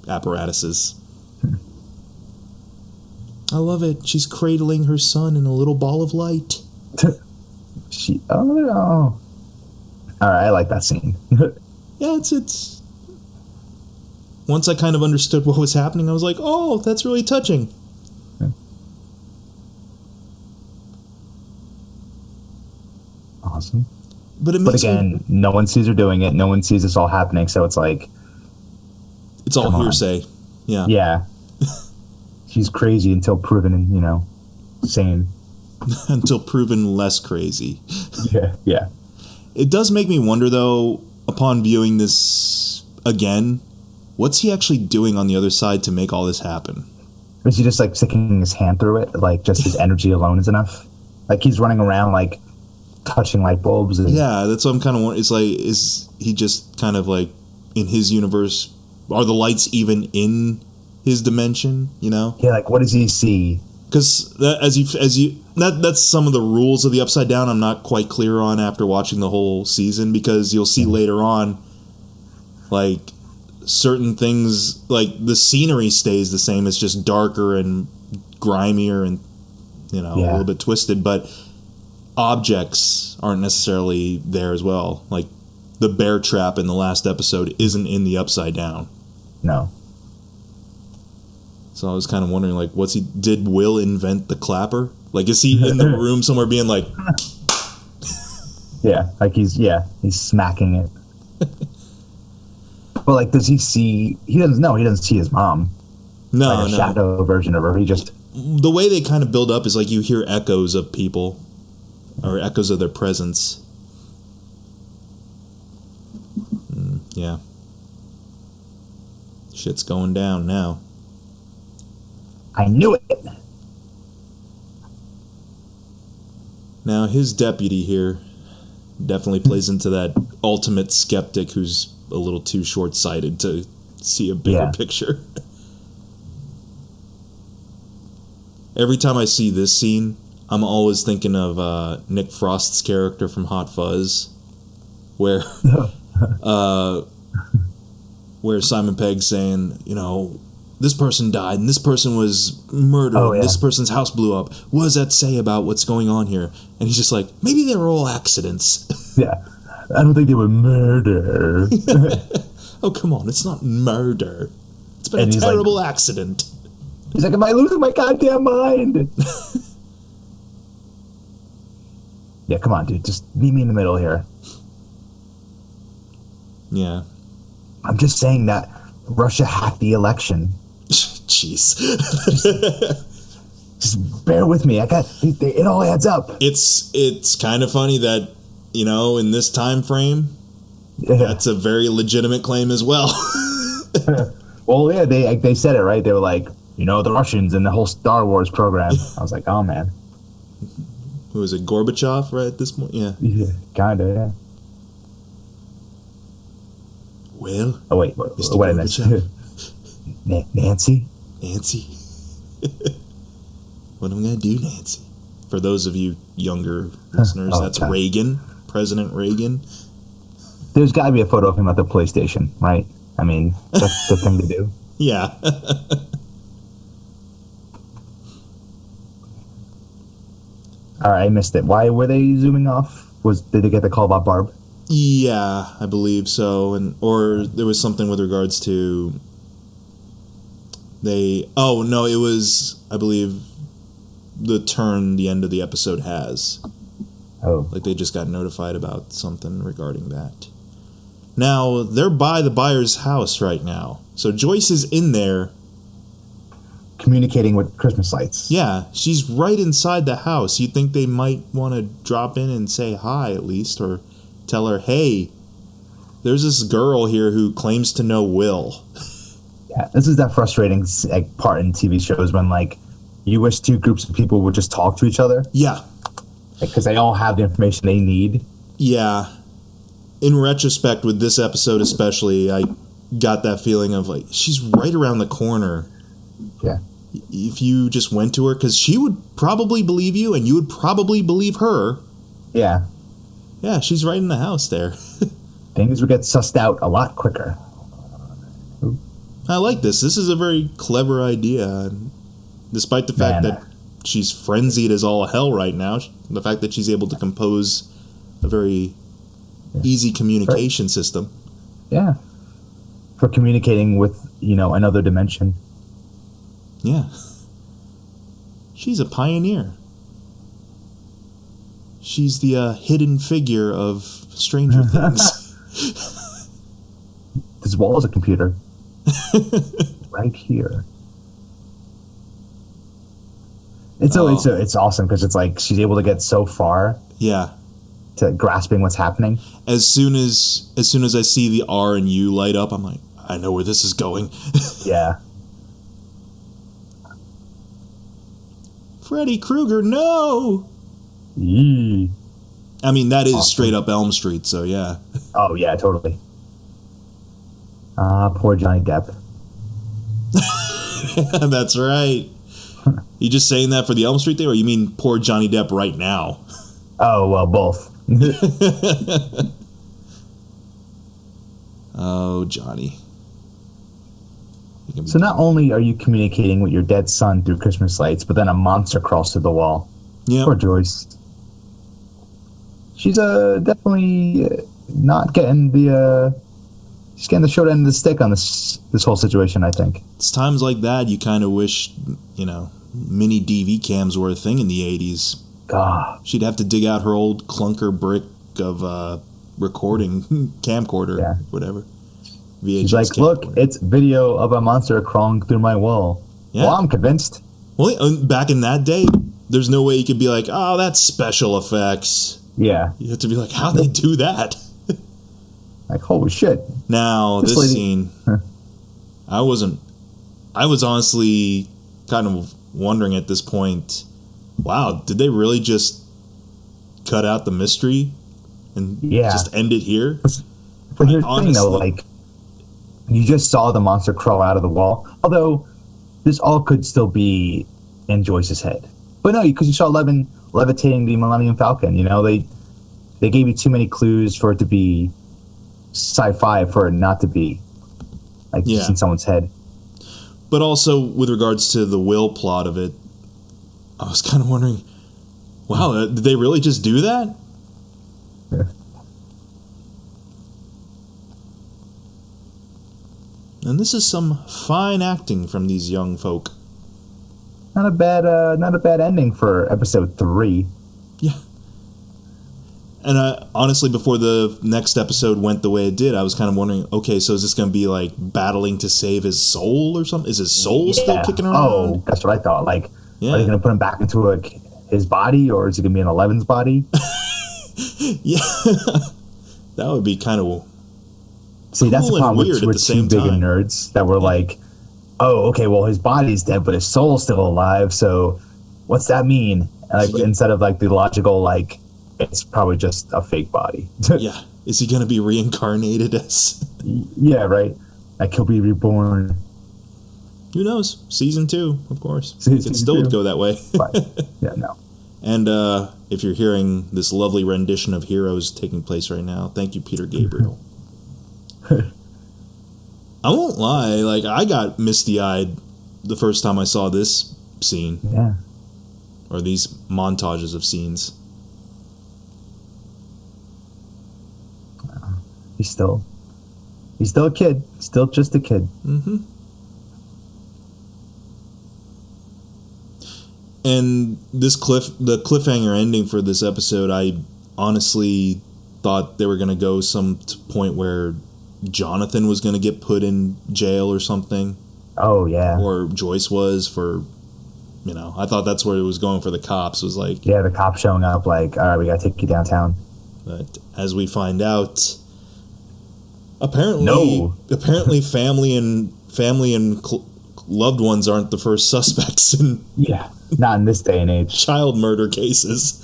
[SPEAKER 1] apparatuses. I love it. She's cradling her son in a little ball of light.
[SPEAKER 2] All right, I like that scene.
[SPEAKER 1] Yeah, it's once I kind of understood what was happening, I was like, oh, that's really touching.
[SPEAKER 2] Awesome.
[SPEAKER 1] But
[SPEAKER 2] again, no one sees her doing it. No one sees this all happening, so it's like...
[SPEAKER 1] It's all hearsay. Yeah.
[SPEAKER 2] Yeah. She's crazy until proven, sane.
[SPEAKER 1] Until proven less crazy.
[SPEAKER 2] Yeah.
[SPEAKER 1] It does make me wonder, though, upon viewing this again, what's he actually doing on the other side to make all this happen?
[SPEAKER 2] Is he just, sticking his hand through it? Like, just his energy alone is enough? Like, he's running around, touching light bulbs.
[SPEAKER 1] Yeah, that's what I'm kind of wondering. It's like, is he just kind of in his universe? Are the lights even in his dimension? Yeah,
[SPEAKER 2] what does he see?
[SPEAKER 1] Because that's some of the rules of the Upside Down. I'm not quite clear on after watching the whole season, because you'll see later on, certain things, like the scenery stays the same. It's just darker and grimier and, a little bit twisted, but objects aren't necessarily there as well. Like the bear trap in the last episode isn't in the Upside Down.
[SPEAKER 2] No.
[SPEAKER 1] So I was kind of wondering, like, did Will invent the clapper? Like, is he in the room somewhere being like...
[SPEAKER 2] Yeah, like he's smacking it. But like, does he see... He doesn't see his mom.
[SPEAKER 1] No,
[SPEAKER 2] like a shadow version of her. He just...
[SPEAKER 1] The way they kind of build up is like you hear echoes of people. Or echoes of their presence. Yeah. Shit's going down now.
[SPEAKER 2] I knew it!
[SPEAKER 1] Now, his deputy here definitely plays into that ultimate skeptic who's a little too short-sighted to see a bigger picture. Every time I see this scene, I'm always thinking of Nick Frost's character from Hot Fuzz, where Simon Pegg's saying, this person died and this person was murdered and this person's house blew up. What does that say about what's going on here? And he's just like, maybe they were all accidents.
[SPEAKER 2] Yeah. I don't think they were murder.
[SPEAKER 1] Oh, come on. It's not murder. It's been a terrible accident.
[SPEAKER 2] He's like, am I losing my goddamn mind? Yeah, come on, dude. Just meet me in the middle here.
[SPEAKER 1] Yeah.
[SPEAKER 2] I'm just saying that Russia hacked the election.
[SPEAKER 1] Jeez.
[SPEAKER 2] just bear with me. It all adds up.
[SPEAKER 1] It's kind of funny that, in this time frame, that's a very legitimate claim as well.
[SPEAKER 2] Well, yeah, they said it, right? They were like, the Russians and the whole Star Wars program. I was like, oh, man.
[SPEAKER 1] Who is it, Gorbachev, right at this point? Yeah.
[SPEAKER 2] Yeah, kind of, yeah.
[SPEAKER 1] Well,
[SPEAKER 2] wait a minute. Nancy?
[SPEAKER 1] Nancy? What am I going to do, Nancy? For those of you younger listeners, that's God. Reagan, President Reagan.
[SPEAKER 2] There's got to be a photo of him at the PlayStation, right? I mean, that's the thing to do.
[SPEAKER 1] Yeah.
[SPEAKER 2] All right, I missed it. Why were they zooming off? Did they get the call about Barb?
[SPEAKER 1] Yeah, I believe so. Or there was something with regards to it was, I believe, the turn the end of the episode has.
[SPEAKER 2] Oh.
[SPEAKER 1] Like they just got notified about something regarding that. Now, they're by the buyer's house right now. So Joyce is in there.
[SPEAKER 2] Communicating with Christmas lights.
[SPEAKER 1] Yeah, she's right inside the house. You'd think they might want to drop in and say hi at least, or tell her, hey, there's this girl here who claims to know Will.
[SPEAKER 2] Yeah, this is that frustrating part in TV shows when, you wish two groups of people would just talk to each other.
[SPEAKER 1] Yeah.
[SPEAKER 2] Because they all have the information they need.
[SPEAKER 1] Yeah. In retrospect, with this episode especially, I got that feeling of, she's right around the corner.
[SPEAKER 2] Yeah.
[SPEAKER 1] If you just went to her, because she would probably believe you, and you would probably believe her.
[SPEAKER 2] Yeah.
[SPEAKER 1] Yeah, she's right in the house there.
[SPEAKER 2] Things would get sussed out a lot quicker.
[SPEAKER 1] Ooh. I like this. This is a very clever idea. Despite the fact that she's frenzied as all hell right now, the fact that she's able to compose a very easy communication system.
[SPEAKER 2] Yeah. For communicating with, another dimension.
[SPEAKER 1] Yeah. She's a pioneer. She's the hidden figure of Stranger Things.
[SPEAKER 2] This wall is a computer. Right here. It's awesome because it's like she's able to get so far.
[SPEAKER 1] Yeah.
[SPEAKER 2] To grasping what's happening.
[SPEAKER 1] As soon as I see the R and U light up, I'm like, I know where this is going.
[SPEAKER 2] Yeah.
[SPEAKER 1] Freddy Krueger, no!
[SPEAKER 2] Yee.
[SPEAKER 1] I mean, that is awesome. Straight up Elm Street, so yeah.
[SPEAKER 2] Oh, yeah, totally. Poor Johnny Depp.
[SPEAKER 1] That's right. You just saying that for the Elm Street thing, or you mean poor Johnny Depp right now?
[SPEAKER 2] Oh, well, both.
[SPEAKER 1] Oh, Johnny.
[SPEAKER 2] So not only are you communicating with your dead son through Christmas lights, but then a monster crawls through the wall.
[SPEAKER 1] Yeah.
[SPEAKER 2] Poor Joyce. She's definitely not getting she's getting the short end of the stick on this whole situation, I think.
[SPEAKER 1] It's times like that you kind of wish, mini DV cams were a thing in the 80s.
[SPEAKER 2] God.
[SPEAKER 1] She'd have to dig out her old clunker brick of recording camcorder, whatever. VHS
[SPEAKER 2] She's like, look, it's video of a monster crawling through my wall. Yeah. Well, I'm convinced.
[SPEAKER 1] Well, back in that day, there's no way you could be like, oh, that's special effects.
[SPEAKER 2] Yeah.
[SPEAKER 1] You have to be like, how'd they do that?
[SPEAKER 2] Like, holy shit.
[SPEAKER 1] Now, this scene, I was honestly kind of wondering at this point, wow, did they really just cut out the mystery and just end it here?
[SPEAKER 2] But here's the thing, though, like, you just saw the monster crawl out of the wall. Although, this all could still be in Joyce's head. But no, because you saw Eleven levitating the Millennium Falcon. They gave you too many clues for it to be sci-fi, for it not to be just in someone's head.
[SPEAKER 1] But also, with regards to the Will plot of it, I was kind of wondering, wow, did they really just do that?
[SPEAKER 2] Yeah.
[SPEAKER 1] And this is some fine acting from these young folk.
[SPEAKER 2] Not a bad ending for episode 3.
[SPEAKER 1] Yeah. And honestly, before the next episode went the way it did, I was kind of wondering, okay, so is this going to be like battling to save his soul or something? Is his soul still kicking around?
[SPEAKER 2] Oh, that's what I thought. Like, are they going to put him back into his body, or is he going to be in Eleven's body?
[SPEAKER 1] Yeah. That would be kind of...
[SPEAKER 2] See, that's the problem with two big nerds that were like, oh, okay, well, his body's dead, but his soul's still alive, so what's that mean? Like, instead of, like, the logical, like, it's probably just a fake body.
[SPEAKER 1] Yeah. Is he going to be reincarnated as...
[SPEAKER 2] Yeah, right. Like, he'll be reborn.
[SPEAKER 1] Who knows? Season 2, of course. It could still go that way.
[SPEAKER 2] But, yeah, no.
[SPEAKER 1] And if you're hearing this lovely rendition of Heroes taking place right now, thank you, Peter Gabriel. I won't lie, like, I got misty-eyed the first time I saw this scene.
[SPEAKER 2] Yeah.
[SPEAKER 1] Or these montages of scenes.
[SPEAKER 2] He's still a kid. Still just a kid.
[SPEAKER 1] Mm-hmm. And the cliffhanger ending for this episode, I honestly thought they were going to go some point where Jonathan was going to get put in jail or something.
[SPEAKER 2] Oh, yeah.
[SPEAKER 1] Or Joyce was for, I thought that's where it was going for the cops. It was like...
[SPEAKER 2] Yeah, the cops showing up like, all right, we got to take you downtown.
[SPEAKER 1] But as we find out, apparently family and loved ones aren't the first suspects in...
[SPEAKER 2] Yeah, not in this day and age.
[SPEAKER 1] Child murder cases.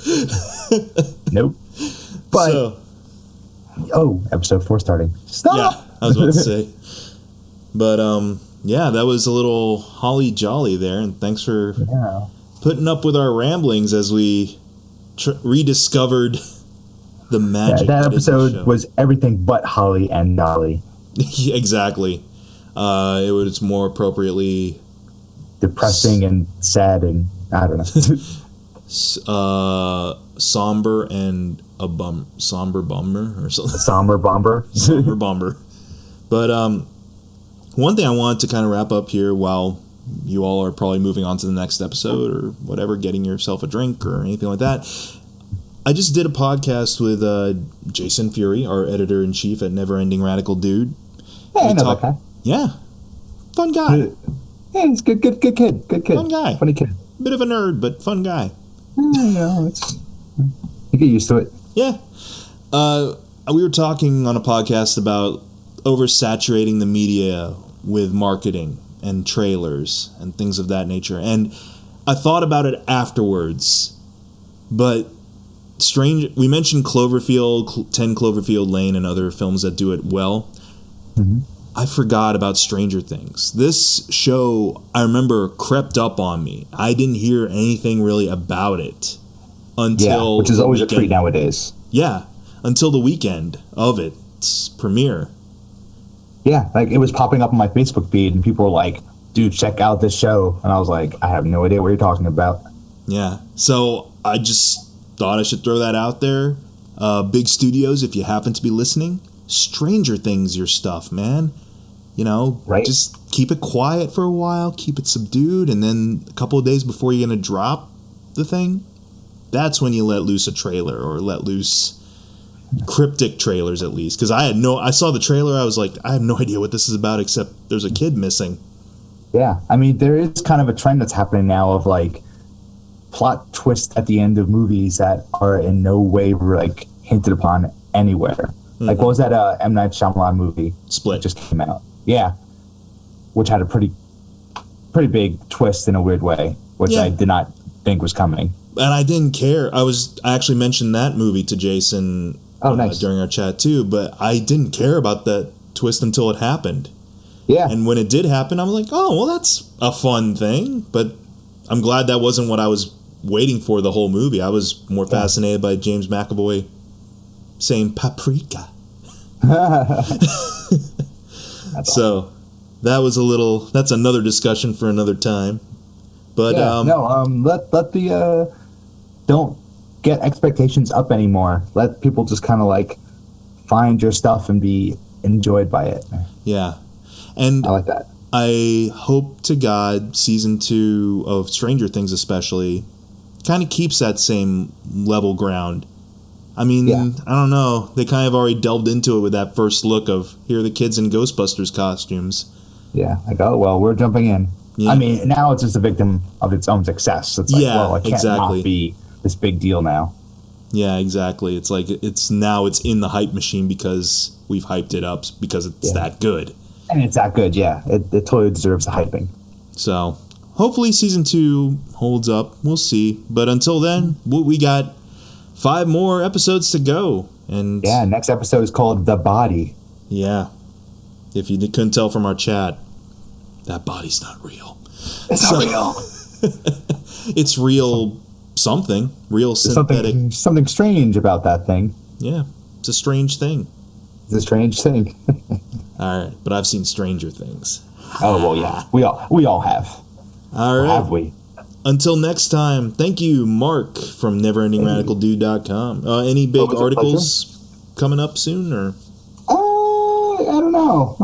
[SPEAKER 2] Nope. But... episode 4 starting. Stop!
[SPEAKER 1] Yeah, I was about to say. But, that was a little holly jolly there, and thanks for putting up with our ramblings as we rediscovered the magic.
[SPEAKER 2] That episode was everything but holly and jolly.
[SPEAKER 1] Exactly. It was more appropriately...
[SPEAKER 2] depressing and sad and, I don't know.
[SPEAKER 1] Somber and... somber bummer or something.
[SPEAKER 2] Somber bomber.
[SPEAKER 1] Somber bomber. But one thing I wanted to kind of wrap up here while you all are probably moving on to the next episode or whatever, getting yourself a drink or anything like that. I just did a podcast with Jason Fury, our editor-in-chief at Never Ending Radical Dude.
[SPEAKER 2] Yeah, I know that guy.
[SPEAKER 1] Yeah. Fun guy.
[SPEAKER 2] Yeah, he's good kid. Good kid.
[SPEAKER 1] Fun guy.
[SPEAKER 2] Funny kid.
[SPEAKER 1] Bit of a nerd, but fun guy.
[SPEAKER 2] You get used to it.
[SPEAKER 1] Yeah. We were talking on a podcast about oversaturating the media with marketing and trailers and things of that nature. And I thought about it afterwards. But we mentioned Cloverfield, 10 Cloverfield Lane, and other films that do it well.
[SPEAKER 2] Mm-hmm.
[SPEAKER 1] I forgot about Stranger Things. This show, I remember, crept up on me. I didn't hear anything really about it until...
[SPEAKER 2] which is always a treat nowadays.
[SPEAKER 1] Yeah, until the weekend of its premiere.
[SPEAKER 2] Yeah, like it was popping up on my Facebook feed, and people were like, "Dude, check out this show," and I was like, "I have no idea what you're talking about."
[SPEAKER 1] Yeah, so I just thought I should throw that out there. Big studios, if you happen to be listening, Stranger Things, your stuff, man. You know,
[SPEAKER 2] right?
[SPEAKER 1] Just keep it quiet for a while, keep it subdued, and then a couple of days before you're going to drop the thing, that's when you let loose a trailer, or let loose cryptic trailers at least. Because I saw the trailer, I was like, I have no idea what this is about, except there's a kid missing.
[SPEAKER 2] Yeah, I mean, there is kind of a trend that's happening now of like plot twists at the end of movies that are in no way like hinted upon anywhere. Mm-hmm. Like, what was that M. Night Shyamalan movie?
[SPEAKER 1] Split.
[SPEAKER 2] That just came out. Yeah, which had a pretty big twist in a weird way, which I did not think was coming. And
[SPEAKER 1] I didn't care. I actually mentioned that movie to Jason
[SPEAKER 2] nice.
[SPEAKER 1] During our chat too, but I didn't care about that twist until it happened.
[SPEAKER 2] Yeah.
[SPEAKER 1] And when it did happen, I'm like, oh, well, that's a fun thing. But I'm glad that wasn't what I was waiting for the whole movie. I was more fascinated by James McAvoy saying paprika. So that was that's another discussion for another time. But
[SPEAKER 2] don't get expectations up anymore. Let people just kind of like find your stuff and be enjoyed by it.
[SPEAKER 1] Yeah. And
[SPEAKER 2] I like that.
[SPEAKER 1] I hope to God season 2 of Stranger Things especially kind of keeps that same level ground. I mean, I don't know. They kind of already delved into it with that first look of, here are the kids in Ghostbusters costumes.
[SPEAKER 2] Yeah, like, oh, well, we're jumping in. Yeah. I mean, now it's just a victim of its own success. It's like, well, it can't not be this big deal now.
[SPEAKER 1] Yeah, exactly. It's like it's in the hype machine because we've hyped it up because it's that good.
[SPEAKER 2] And it's that good, yeah. It totally deserves the hyping.
[SPEAKER 1] So, hopefully season 2 holds up. We'll see. But until then, we got 5 more episodes to go. And
[SPEAKER 2] next episode is called The Body.
[SPEAKER 1] Yeah. If you couldn't tell from our chat, that body's not real.
[SPEAKER 2] It's not real.
[SPEAKER 1] It's real something. Real synthetic.
[SPEAKER 2] Something strange about that thing.
[SPEAKER 1] Yeah. It's a strange thing.
[SPEAKER 2] It's a strange thing.
[SPEAKER 1] All right. But I've seen stranger things.
[SPEAKER 2] Oh, well, yeah. We all have.
[SPEAKER 1] All right.
[SPEAKER 2] Have we?
[SPEAKER 1] Until next time, thank you, Mark from neverendingradicaldude.com. Any big articles coming up soon, or?
[SPEAKER 2] I don't know.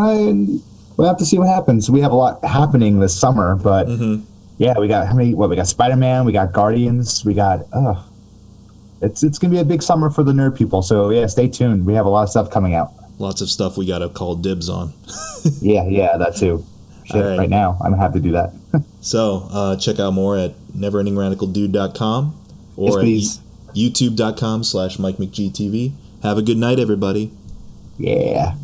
[SPEAKER 2] We'll have to see what happens. We have a lot happening this summer, but we got how many? We got Spider-Man, we got Guardians, we got. It's gonna be a big summer for the nerd people. So yeah, stay tuned. We have a lot of stuff coming out.
[SPEAKER 1] Lots of stuff we gotta call dibs on.
[SPEAKER 2] yeah, that too. Shit, right now I'm gonna have to do that.
[SPEAKER 1] So check out more at neverendingradicaldude.com or at youtube.com/MikeMcGTV. Have a good night, everybody.
[SPEAKER 2] Yeah.